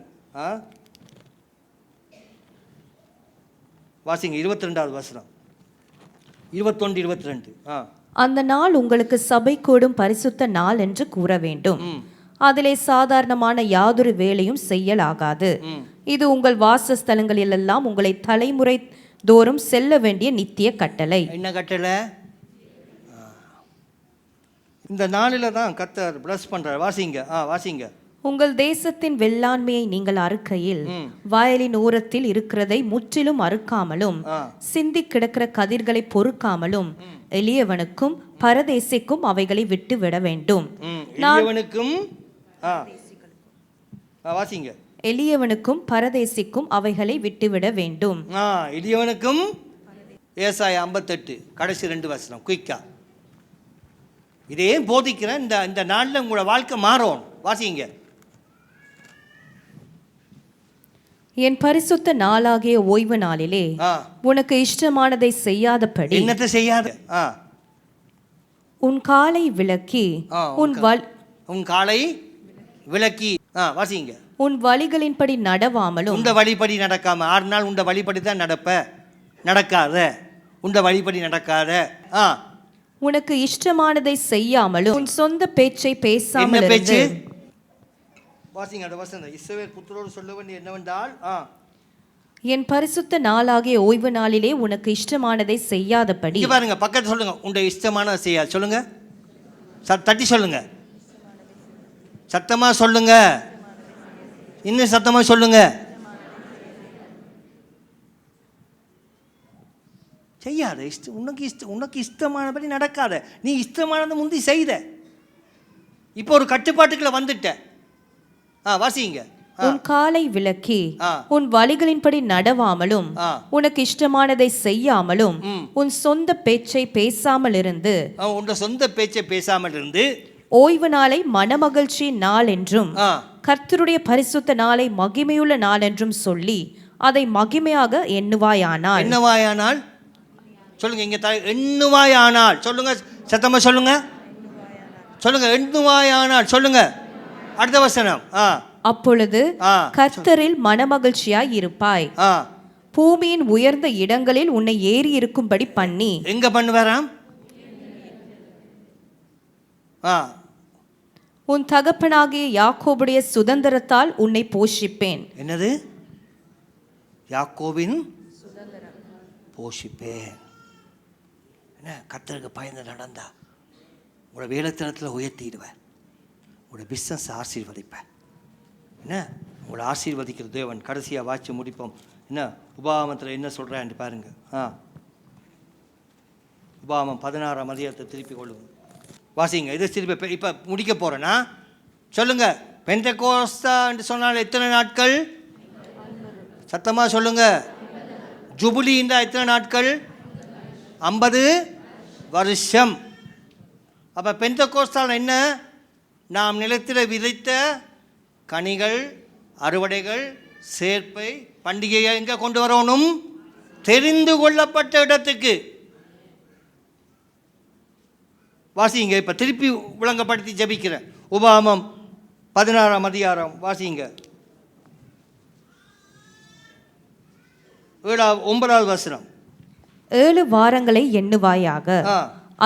வாசிங்க 22வது வசனம், 21, 22. அந்த நாள் உங்களுக்கு சபை கூடும் பரிசுத்த நாள் என்று கூற வேண்டும். அதிலே சாதாரணமான யாதொரு வேலையும் செய்யலாகாது. இது உங்கள் வாசஸ்தலங்களிலெல்லாம் உங்களை தலைமுறை தோறும் செல்ல வேண்டிய நித்திய கட்டளை. என்ன கட்டளை? இந்த நாளில் தான் கர்த்தர் பிளஸ் பண்றார். வாசிங்க. வாசிங்க. உங்கள் தேசத்தின் வெள்ளாண்மையை நீங்கள் அறுக்கையில் வயலின் ஓரத்தில் இருக்கிறதை முற்றிலும் அறுக்காமலும் சிந்தி கிடக்கிற கதிர்களை பொறுக்காமலும் எளியவனுக்கும் பரதேசிக்கும் அவைகளை விட்டு விட வேண்டும். வாசிங்க. எளியவனுக்கும் பரதேசிக்கும் அவைகளை விட்டுவிட வேண்டும். எளியவனுக்கும். ஏசாயா 58 கடைசி 2 வசனம் குயிக்கா. இதே போதிக்கிறேன். இந்த நாளில் உங்களோட வாழ்க்கை மாறும். வாசிங்க. என் பரிசுத்த நாளாகிய ஓய்வு நாளிலே உனக்கு இஷ்டமானதை செய்யாதபடி. என்னத்தை செய்யாத? உன் காலை விலக்கி உன் காலை விலக்கி. வாசிங்க. உன் வழிகளின்படி நடவாமலும். உண்ட வழிபடி நடக்காம 6 நாள் உண்ட வழிபடி தான் நடக்காத. உண்ட வழிபடி நடக்காத. உனக்கு இஷ்டமானதை செய்யாமலும் உன் சொந்த பேச்சை பேசாமல். என்ன பேச்சு? வாசிங்க அந்த வசனம். இஸ்ரவேல் புத்திரோடு சொல்ல வேண்டிய என்னவென்றால், என் பரிசுத்த நாளாகிய ஓய்வு நாளிலே உனக்கு இஷ்டமானதை செய்யாதபடி. பாருங்க, பக்கத்துல சொல்லுங்க. உண்ட இஷ்டமானதை செய்யாது. சொல்லுங்க, தட்டி சொல்லுங்க, சத்தமா சொல்லுங்க, இன்னும் சத்தமா சொல்லுங்க. செய்யாத. உனக்கு இஷ்டமானபடி நடக்காத. நீ இஷ்டமானதை முந்தி செய்த. இப்போ ஒரு கட்டுப்பாட்டுக்குள்ள வந்துட்ட. வாசிங்க. உன் காலை விலக்கி உன் வழிகளின்படி நடவாமலும் உனக்கு இஷ்டமானதை செய்யாமலும் உன் சொந்த பேச்சை பேசாமல் இருந்து. உன் சொந்த பேச்சை பேசாமல் இருந்து ஓய்வு நாளை மனமகிழ்ச்சி நாள் என்றும் கர்த்தருடைய பரிசுத்த நாளை மகிமையுள்ள நாள் என்றும் சொல்லி அதை மகிமையாக எண்ணுவாயானால். எண்ணுவாயானால் சொல்லுங்க. இங்க எண்ணுவாயானால் சொல்லுங்க, சத்தமா சொல்லுங்க, சொல்லுங்க. எண்ணுவாயானால் சொல்லுங்க. அடுத்த வசனம். அப்பொழுது கர்த்தரில் மனமகிழ்ச்சியாய் இருப்பாய். பூமியின் உயர்ந்த இடங்களில் உன்னை ஏறி இருக்கும்படி பண்ணி. எங்க பண்ணுவாராம்? உன் தகப்பனாகிய யாக்கோபுடைய சுதந்திரத்தால் உன்னை போஷிப்பேன். என்னது? யாக்கோபின் போஷிப்பேன். என்ன? கர்த்தருக்கு பயந்து நடந்தா உங்களோட வேலைத்தனத்தில் உயர்த்திடுவேன். உங்களோட பிஸ்னஸ் ஆசீர்வதிப்பேன். என்ன? உங்களை ஆசீர்வதிக்கிற தேவன். கடைசியாக வாட்சி முடிப்போம். என்ன உபாகமத்தில் என்ன சொல்கிறேன் பாருங்க. உபாகமம் 16ஆம் அதிகாரத்தை திருப்பி கொள்ளுங்க. வாசிங்க. இதை திருப்பி இப்போ முடிக்க போகிறேன்னா சொல்லுங்க. பெந்தெகோஸ்தா என்று சொன்னால் எத்தனை நாட்கள்? சத்தமாக சொல்லுங்க. ஜூபிலின்னா எத்தனை நாட்கள்? 50 வருஷம். அப்போ பெந்தெகோஸ்தால் என்ன? நாம் நிலத்தில் விதைத்த கனிகள், அறுவடைகள், சேர்ப்பை, பண்டிகையை எங்கே கொண்டு வரணும்? தெரிந்து கொள்ளப்பட்ட இடத்துக்கு. வாசிங்க. இப்போ திருப்பி விளங்கப்படுத்தி ஜெபிக்கிறேன். உபாகமம் 16ஆம் அதிகாரம் வாசிங்க. 9வது வசனம். 7 வாரங்களை எண்ணுவாயாக.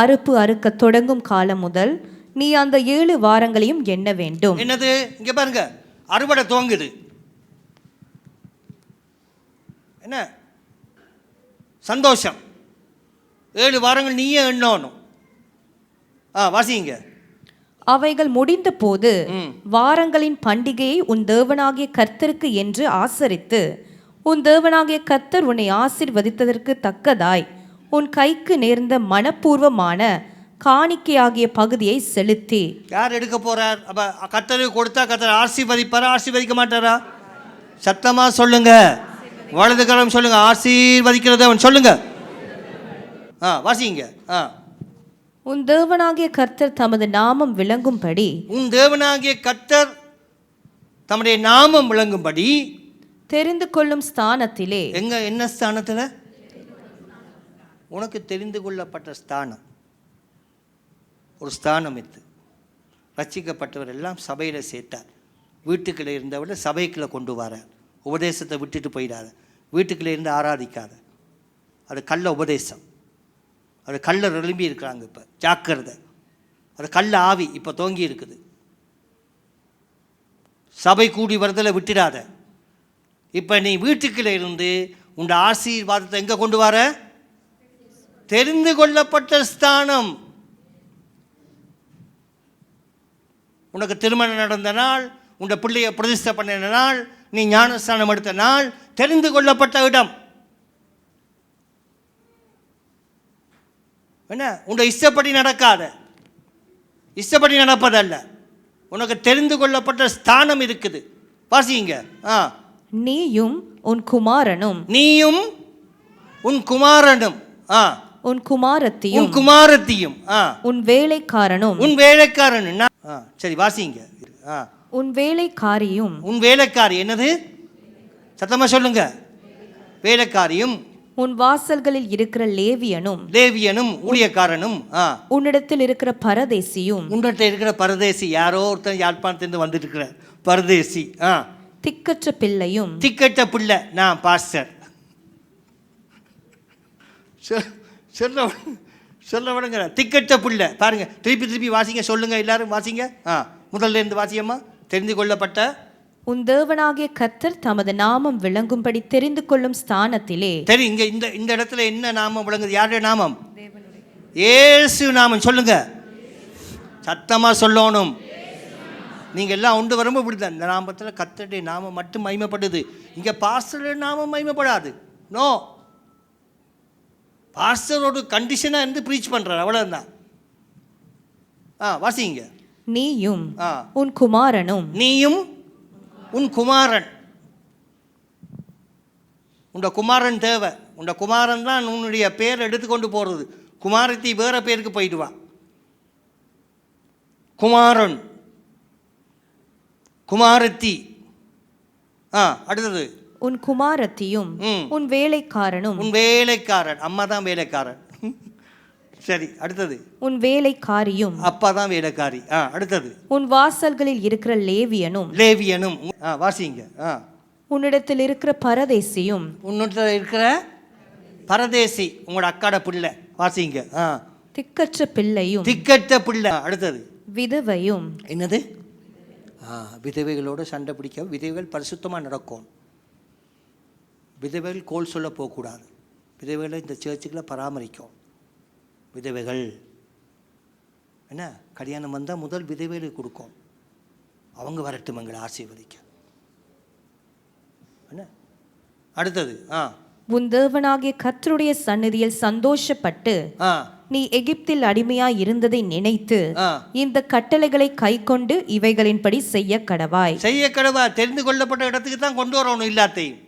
அறுப்பு அறுக்க தொடங்கும் காலம் முதல் நீ அந்த 7 வாரங்களையும் எண்ண வேண்டும். என்னது? இங்க பாருங்க, அறுவடை துவங்குது. என்ன சந்தோஷம். 7 வாரங்கள் நீயே எண்ணணும். வாசிங்க. அவைகள் முடிந்த போது வாரங்களின் பண்டிகையை உன் தேவனாகிய கர்த்தருக்கு என்று ஆசரித்து உன் தேவனாகிய கர்த்தர் உன்னை ஆசீர்வதித்ததற்கு தக்கதாய் உன் கைக்கு நேர்ந்த மனப்பூர்வமான காணிக்கையாகிய பகுதியை செலுத்தி. யார் எடுக்க போறார்? அப்ப கர்த்தருக்கு கொடுத்தா கர்த்தர் ஆசீர்வதிப்பாரா, ஆசீர்வதிக்க மாட்டாரா? சத்தமா சொல்லுங்க. வலது கரம் சொல்லுங்க. ஆசீர்வதிக்கிறதவன் சொல்லுங்க. வாசிங்க. உன் தேவனாகிய கர்த்தர் தமது நாமம் விளங்கும்படி. உன் தேவனாகிய கர்த்தர் தம்முடைய நாமம் விளங்கும்படி தெரிந்து கொள்ளும் ஸ்தானத்திலே. எங்க என்ன ஸ்தானத்துல? உனக்கு தெரிந்து கொள்ளப்பட்ட ஸ்தானம். ஒரு ஸ்தானம் இது. ரட்சிக்கப்பட்டவர் எல்லாம் சபையில் சேர்த்தார். வீட்டுக்குள்ளே இருந்தவரை சபைக்குள்ளே கொண்டு வரார். உபதேசத்தை விட்டுட்டு போயிடாத. வீட்டுக்குள்ளே இருந்து ஆராதிக்காத. அது கள்ள உபதேசம். அது கள்ள எழும்பி இருக்கிறாங்க. இப்போ ஜாக்கிரதை. அது கள்ள ஆவி இப்போ தோங்கி இருக்குது. சபை கூடி வரதில் விட்டுடாத. இப்போ நீ வீட்டுக்குள்ளே இருந்து உன் ஆசீர்வாதத்தை எங்கே கொண்டு வர? தெரிந்து கொள்ளப்பட்ட ஸ்தானம். உனக்கு திருமணம் நடந்த நாள், உன் பிள்ளையை பிரதிஷ்டை பண்ணின நாள், நீ ஞானஸ்தானம் எடுத்த நாள், தெரிந்து கொள்ளப்பட்ட இடம். என்ன? உன் இஷ்டப்படி நடக்காத, இஷ்டப்படி நடப்பதல்ல. உனக்கு தெரிந்து கொள்ளப்பட்ட ஸ்தானம் இருக்குது. வாசிங்க. நீயும் உன் குமாரனும். நீயும் உன் குமாரனும். உன் குமாரத்தியும். உன் குமாரத்தியும். உன் வேலைக்காரனும். உன் வேலைக்காரன். சரி வாசிங்க. உன் வேலைக்காரியும். உன் வேலைக்காரி. என்னது? சத்தமா சொல்லுங்க. வேலைக்காரியும். உன் வாசல்களில் இருக்கிற லேவியனும். லேவியனும் ஊழியக்காரனும். உன்னிடத்தில் இருக்கிற பரதேசியும். உன்னிடத்தில் இருக்கிற பரதேசி. யாரோ ஒருத்தன் யாழ்ப்பாணத்திலிருந்து வந்துட்டு இருக்கிற பரதேசி. திக்கற்ற பிள்ளையும். திக்கற்ற பிள்ளை. நான் பாஸ்டர். சொல்ல விடுங்க. திக்கற்ற பிள்ளை. பாருங்க, திருப்பி திருப்பி வாசிங்க. சொல்லுங்க எல்லாரும் வாசிங்க. முதல்ல இருந்து வாசியம்மா. தெரிந்து கொள்ளப்பட்ட உன் தேவனாகிய கர்த்தர் தமது நாமம் விளங்கும்படி தெரிந்து கொள்ளும் ஸ்தானத்திலே. சரி, இங்க இந்த இடத்துல என்ன நாமம் விளங்குது? யாருடைய நாமம்? இயேசு நாமம். சொல்லுங்க. சத்தமா சொல்லணும். நீங்க எல்லாம் உண்டு வரும்போது இப்படிதான். இந்த நாமத்தில் கர்த்தருடைய நாமம் மட்டும் மகிமைப்படுது. இங்க பாஸ்டருடைய நாமம் மகிமைப்படாது. நோ. பாஸ்டரோட கண்டிஷனா இருந்து ப்ரீச் பண்றார். அவ்வளவுதான். வாசிங்க. நீயும் உன் குமாரனும். நீயும் உன் குமாரன். உண்ட குமாரன் தேவை. உண்ட குமாரன் தான் உன்னுடைய பேர் எடுத்துக்கொண்டு போகிறது. குமாரத்தி வேற பேருக்கு போயிடுவா. குமாரன், குமாரத்தி. அடுத்தது உன் குமாரத்தியும் உன் வேலைக்காரனும். உன் வேலைக்காரன். அம்மா தான் வேலைக்காரன். சரி, அடுத்தது உன் வேலைக்காரியும். அப்பா தான் வேலைக்காரி. அடுத்தது உன் வாசல்களில் இருக்கிற லேவியனும். லேவியனும். வாசிங்க. உன்னிடத்தில் இருக்கிற பரதேசியும். உன்னிடத்தில் இருக்கிற பரதேசி. உங்களோட அக்காட பிள்ளை. வாசிங்க. திக்கற்ற பிள்ளையும். திக்கற்ற பிள்ளை. அடுத்தது விதவையும். என்னது? விதவைகளோட சண்டை பிடிக்க. விதவைகள் பரிசுத்தமாக நடக்கும். விதவைகள் கோல் சொல்ல போகக்கூடாது. விதவைகளை இந்த சேர்ச்சுக்களை பராமரிக்கும். விதவைகள் என்ன? கல்யாணம் வந்தால் முதல் விதவைகளுக்கு கொடுக்கும். அவங்க வரட்டும் எங்களை ஆசீர்வதிக்க. என்ன? அடுத்தது உன் தேவனாகிய கர்த்தருடைய சந்நிதியில் சந்தோஷப்பட்டு நீ எகிப்தில் அடிமையாய் இருந்ததை நினைத்து இந்த கட்டளைகளை கைக்கொண்டு இவைகளின்படி செய்ய கடவாய். செய்ய கடவாய். தெரிந்து கொள்ளப்பட்ட இடத்துக்கு தான் கொண்டு வரணும். இல்லாத்தையும்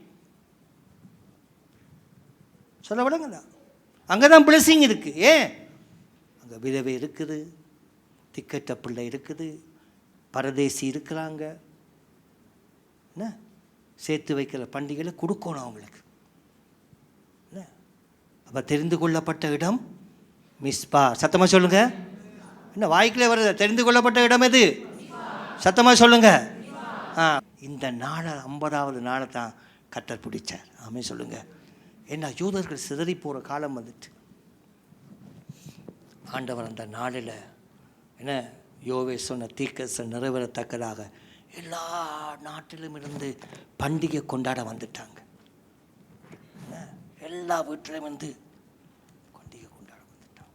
சொல்ல விடுங்களா. அங்கதான் பிளஸிங் இருக்கு. ஏன்? அங்க விதவை இருக்குது, திக்கட்ட பிள்ளை இருக்குது, பரதேசி இருக்கிறாங்க. என்ன? சேர்த்து வைக்கிற பண்டிகைகளை கொடுக்கணும் அவங்களுக்கு. என்ன? அப்ப தெரிந்து கொள்ளப்பட்ட இடம் மிஸ்பா. சத்தமா சொல்லுங்க. என்ன வாய்க்கில் வருது? தெரிந்து கொள்ளப்பட்ட இடம் எது? சத்தமாக சொல்லுங்க. இந்த நாளை 50வது நாளை தான் கர்த்தர் பிடிச்சார். ஆமென் சொல்லுங்க. ஏன்னா யூதர்கள் சிதறி போகிற காலம் வந்துட்டு ஆண்டவர் அந்த நாளில் என்ன யோவே சொன்ன தீர்க்கதரிசனம் நிறைவேறத்தக்கதாக எல்லா நாட்டிலும் இருந்து பண்டிகை கொண்டாட வந்துட்டாங்க. எல்லா வீட்டிலும் வந்து பண்டிகை கொண்டாட வந்துட்டாங்க.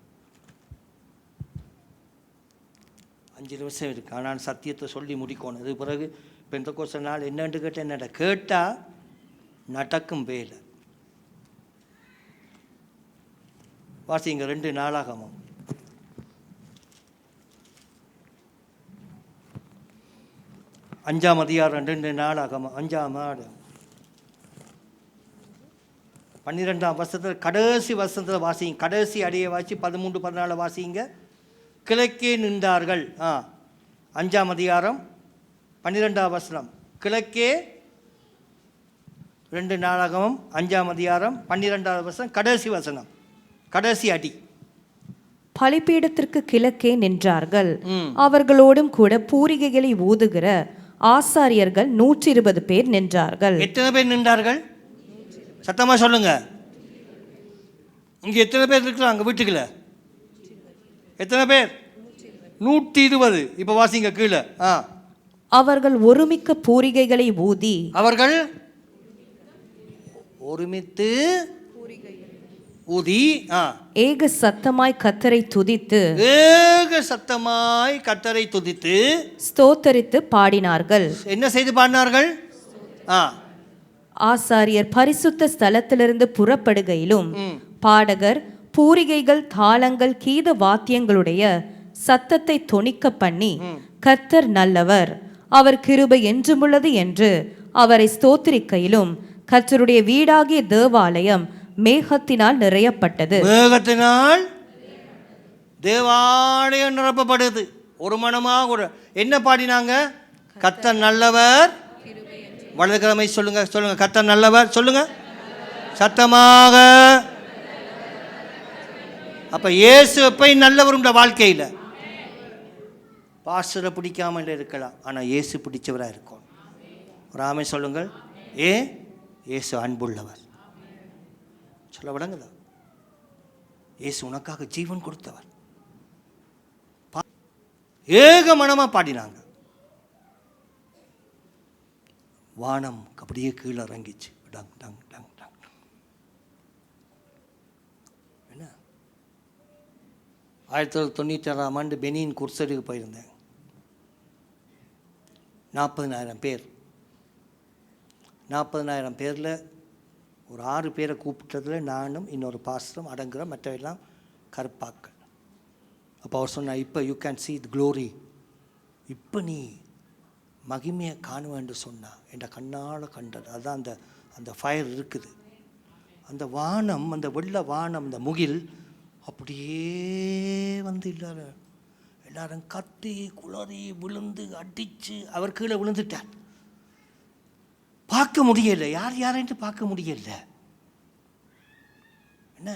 5 நிமிஷம் இருக்கு. ஆனால் சத்தியத்தை சொல்லி முடிக்கணும். அது பிறகு பெந்தெக்கோஸ்து நாள் என்னன்னு கேட்டால் என்னடா கேட்டால் நடக்கும் வேலை. வாசிங்க 2 நாளாகமம் 5ஆம் அதிகாரம் 2 நாளாகமம் 5ஆம் அதிகாரம் 12ஆம் வருஷத்தில் கடைசி வருஷத்தில் வாசிங்க. கடைசி அடியை வாசி 13, 14 வாசிங்க. கிழக்கே நின்றார்கள். 5ஆம் அதிகாரம் 12ஆம் வசனம். கிழக்கே 2 நாளாகமம் 5ஆம் அதிகாரம் 12ஆம் வசனம் கடைசி வசனம், கடைசி அடி. பலிபீடத்திற்கு கிழக்கே நின்றார்கள். அவர்களோடும் கூட பூரிகைகளை ஊதுகிற ஆசாரியர்கள் 120 பேர் நின்றார்கள். எத்தனை பேர் நின்றார்கள்? சத்தமா சொல்லுங்க. இங்க எத்தனை பேர் இருக்கிறாங்க வீட்டுக்குள்ள? எத்தனை பேர்? 120. இப்ப வாசிங்க கீழே. அவர்கள் ஒருமிக்க பூரிகைகளை ஊதி, அவர்கள் ஒருமித்து ஊதி ஏக சத்தமாய் கர்த்தரை துதித்து, ஏக சத்தமாய் கர்த்தரை துதித்து ஸ்தோத்தரித்து பாடினார்கள். என்ன செய்து பாடினார்கள்? ஆசாரியர் பரிசுத்த ஸ்தலத்திலிருந்து புறப்படுகையிலும் பாடகர் பூரிகைகள், தாளங்கள், கீத வாத்தியங்களுடைய சத்தத்தை தொனிக்க பண்ணி, கர்த்தர் நல்லவர், அவர் கிருபை என்றுமுள்ளது என்று அவரை ஸ்தோத்திரிக்கையிலும் கர்த்தருடைய வீடாகிய தேவாலயம் மேகத்தினால் நிறையப்பட்டது. மேகத்தினால் தேவாலயம் நிரப்பப்படுது. ஒரு மனமாக என்ன பாடினாங்க? கர்த்தர் நல்லவர். வலதுகிழமை சொல்லுங்க, சொல்லுங்க கர்த்தர் நல்லவர் சொல்லுங்க சத்தமாக. அப்ப இயேசு எப்ப நல்லவர் உண்ட வாழ்க்கையில். பாஸ்டரை பிடிக்காமல் இருக்கலாம், ஆனா இயேசு பிடிச்சவராக இருக்கும். ஒரு ஆமை சொல்லுங்கள். இயேசு அன்புள்ளவர். சொல்ல விடங்குதா? இயேசு உனக்காக ஜீவன் கொடுத்தவர். ஏக மனமா பாடினாங்க. வானம் அப்படியே கீழே இறங்கிச்சு. டங் டங் டங் டங். என்ன 1996ஆம் ஆண்டு பெனின் குர்சருக்கு போயிருந்தேன். 40,000 பேர். 40,000 பேரில் ஒரு 6 பேரை கூப்பிட்டதில் நானும் இன்னொரு பாஸ்டரும் அடங்குற, மற்றவெல்லாம் கருப்பாக்கள். அப்போ அவர் சொன்னார், இப்போ you can see the glory. இப்போ நீ மகிமையை காணுவேன்னு சொன்னா என்ற கண்ணால் கண்டது. அதுதான் அந்த அந்த ஃபயர் இருக்குது. அந்த வானம், அந்த வெள்ளை வானம், அந்த முகில் அப்படியே வந்து எல்லாரும் கத்தி குளறி விழுந்து அடித்து அவர் கீழே விழுந்துட்டார். பார்க்க முடியலை, யாரைன்ட்டு பார்க்க முடியலை. என்ன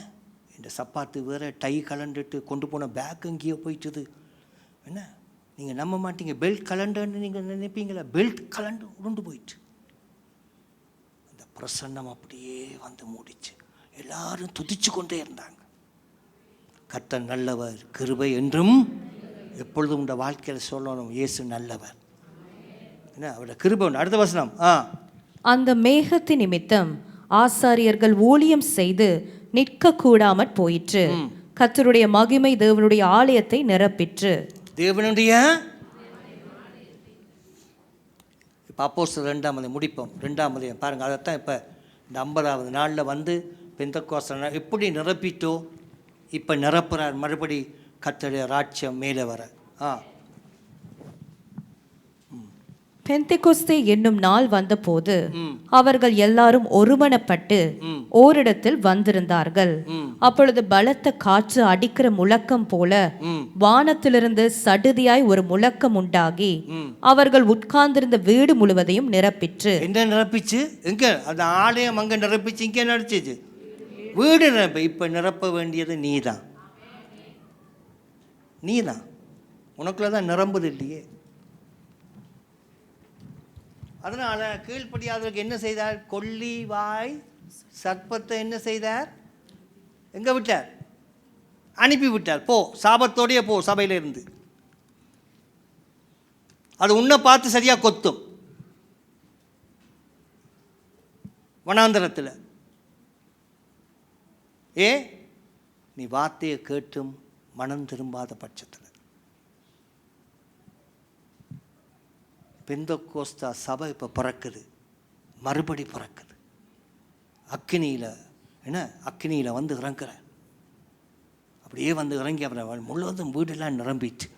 இந்த சப்பாத்து வேறு, டை கலண்டுட்டு கொண்டு போன பேக் எங்கேயோ போயிட்டுது. என்ன நீங்கள் நம்ப மாட்டீங்க, பெல்ட் கலண்டுன்னு நீங்கள் நினைப்பீங்களா? பெல்ட் கலண்டு உருண்டு போயிட்டு அந்த பிரசன்னம் அப்படியே வந்து மூடிச்சு. எல்லாரும் துதிச்சு கொண்டே இருந்தாங்க. கர்த்தர் நல்லவர், கிருபை என்றும் எப்பொழுதும் இந்த வாழ்க்கையில் சொல்லணும், இயேசு நல்லவர். என்ன அவருடைய கிருபை. அடுத்த வசனம். அந்த மேகத்தின் நிமித்தம் ஆசாரியர்கள் ஊழியம் செய்து நிற்க கூடாமற் போயிற்று. கர்த்தருடைய மகிமை தேவனுடைய ஆலயத்தை நிரப்பிற்று. தேவனுடைய இப்போ அப்போஸ்தலர் 2ஆம் அதிகாரம் முடிப்போம். 2ஆம் அதிகாரம் பாருங்கள். அதைத்தான் இப்போ இந்த 50வது நாளில் வந்து பெந்தெக்கோஸ்து எப்படி நிரப்பிட்டோ இப்போ நிரப்புறார். மறுபடி கர்த்தருடைய ராஜ்யம் மேலே வர. பெந்தெக்கோஸ்தே என்னும் நாள் வந்தபோது அவர்கள் எல்லாரும் ஒருமனப்பட்டு ஓரிடத்தில் வந்திருந்தார்கள். அப்பொழுது பலத்த காற்று அடிக்கிற முழக்கம் போல வானத்திலிருந்து சடுதியாய் ஒரு முழக்கம் உண்டாகி அவர்கள் உட்கார்ந்திருந்த வீடு முழுவதையும் நிரப்பிற்று. என்ன நிரப்பிச்சு? எங்க அந்த ஆலயம் அங்க நிரப்பிச்சு, இங்கே நிரப்பிச்சு வீடு நிரப்ப. இப்ப நிரப்ப வேண்டியது நீதான், நீதான். உனக்குள்ள தான் நிரம்புது இல்லையே. அதனால கீழ்ப்படியாதவருக்கு என்ன செய்தார்? கொல்லி வாய் சர்ப்பத்தை என்ன செய்தார்? எங்க விட்டார்? அனுப்பி விட்டார். போ, சாபத்தோடைய போ சபையில இருந்து. அது உன்னை பார்த்து சரியா கொத்தும் வனாந்தரத்தில். நீ வார்த்தையை கேட்டும் மனம் திரும்பாத பட்சத்தில். பெந்தகோஸ்தா சபை இப்போ பிறக்குது, மறுபடி பிறக்குது. அக்கினியில் அக்கினியில் வந்து இறங்குற, அப்படியே வந்து இறங்கி அப்புறம் முழுவதும் வீடெல்லாம் நிரம்பிச்சு.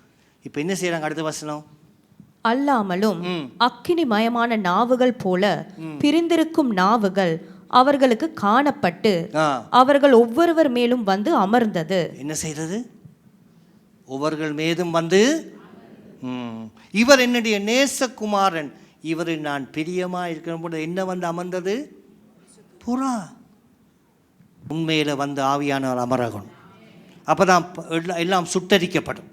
இப்போ என்ன செய்யறாங்க? அடுத்த வசனம், அல்லாமலும் அக்கினிமயமான நாவுகள் போல பிரிந்திருக்கும் நாவுகள் அவர்களுக்கு காணப்பட்டு அவர்கள் ஒவ்வொருவர் மேலும் வந்து அமர்ந்தது. என்ன செய்தது? ஒவ்வொருவர் மீதும் வந்து, இவர் என்னுடைய நேசகுமாரன், இவரை நான் பிரியமா இருக்கிற போது என்ன வந்து அமர்ந்தது? புறா. உண்மையில வந்து ஆவியானவர் அமரகணும். அப்பதான் எல்லாம் சுட்டரிக்கப்படும்.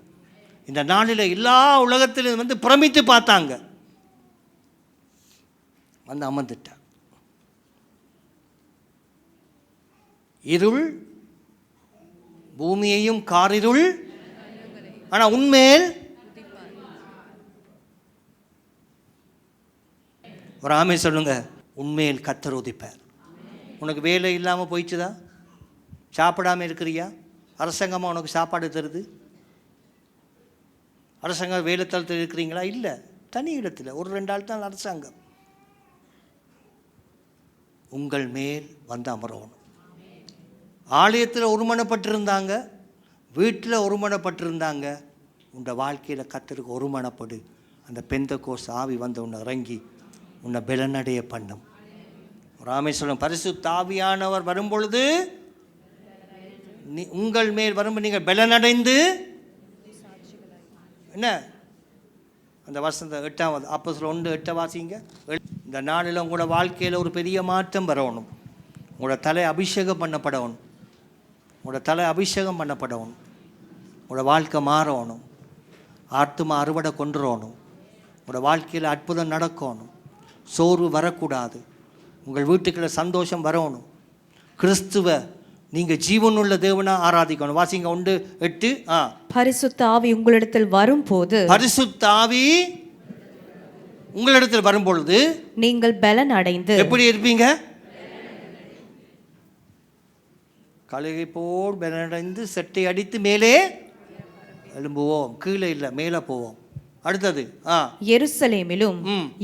இந்த நாளில் எல்லா உலகத்திலும் வந்து பிரமித்து பார்த்தாங்க, வந்து அமர்ந்துட்டார். இருள் பூமியையும் காரிருள், ஆனா உண்மையில் ஒரு ஆமே சொல்லுங்க, உண்மையில் கர்த்தர் உதிப்பார். உனக்கு வேலை இல்லாமல் போயிடுச்சுதா? சாப்பிடாமல் இருக்கிறியா? அரசாங்கமாக உனக்கு சாப்பாடு தருது? அரசாங்கம் வேலை தளத்தில் இருக்கிறீங்களா? இல்லை, தனி இடத்துல ஒரு 2 ஆள் தான் அரசாங்கம். உங்கள் மேல் வந்து அமரணும். ஆலயத்தில் ஒருமனப்பட்டிருந்தாங்க, வீட்டில் ஒருமனப்பட்டிருந்தாங்க. உண்ட வாழ்க்கையில் கர்த்தருக்கு ஒருமனப்படு. அந்த பெந்தகோஸ்து ஆவி வந்து உன்னை இறங்கி உன்னை பலனடைய பண்ணும். ராமேஸ்வரம் பரிசுத்த ஆவியானவர் வரும்பொழுது, உங்கள் மேல் வரும்போது நீங்கள் பலனடைந்து என்ன அந்த வசந்த 8வது அப்போஸ்தலர் 1:8 வாசிங்க. இந்த நாளில் உங்களோட வாழ்க்கையில் ஒரு பெரிய மாற்றம் வரணும். உங்களோட தலை அபிஷேகம் பண்ணப்படணும். உங்களோட தலை அபிஷேகம் பண்ணப்படணும். உங்களோட வாழ்க்கை மாறணும். ஆத்மா அறுவடை கொண்டுறணும். உங்களோட வாழ்க்கையில் அற்புதம் நடக்கணும். சோர்வு வரக்கூடாது. உங்கள் வீட்டுக்குள்ள சந்தோஷம் வரணும். கிறிஸ்துவ நீங்க ஜீவனுள்ள தேவனா ஆராதிக்கணும். வாசிங்க 1:8. பரிசுத்த ஆவி உங்களிடத்தில் வரும்போது, பரிசுத்த ஆவி உங்களிடத்தில் வரும்பொழுது நீங்கள் பலன் அடைந்து எப்படி இருப்பீங்க? கழுகை போல் பலனடைந்து செட்டை அடித்து மேலே எழும்புவோம். கீழே இல்லை, மேலே போவோம். அடுத்தது, எருசலேமிலும்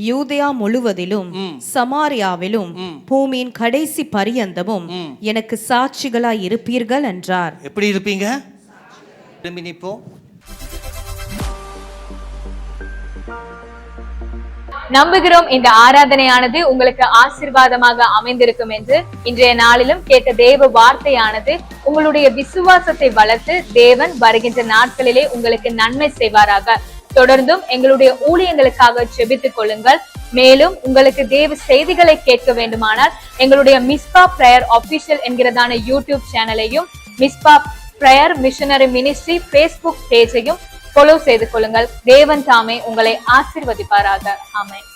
யூதேயா முழுவதிலும் சமாரியாவிலும் பூமியின் கடைசி பரியந்தமும் எனக்கு சாட்சிகளாய் இருப்பீர்கள் என்றார். எப்படி இருப்பீங்க? திரும்பி நிற்போம். நம்புகிறோம் இந்த ஆராதனையானது உங்களுக்கு ஆசீர்வாதமாக அமைந்திருக்கும் என்று. இன்றைய நாளிலும் கேட்ட தேவ வார்த்தையானது உங்களுடைய விசுவாசத்தை வளர்த்து தேவன் வருகின்ற நாட்களிலே உங்களுக்கு நன்மை செய்வாராக. தொடர்ந்தும் எங்களுடைய ஊழியங்களுக்காக ஜெபித்துக் கொள்ளுங்கள். மேலும் உங்களுக்கு தேவ செய்திகளை கேட்க வேண்டுமானால் எங்களுடைய மிஸ்பா பிரேயர் ஆபீஷியல் என்கிறதான யூடியூப் சேனலையும் Mizpah prayer missionary ministry Facebook பேஜையும் ஃபாலோ செய்து கொள்ளுங்கள். தேவன் தாமே உங்களை ஆசீர்வதிப்பாராக. ஆமென்.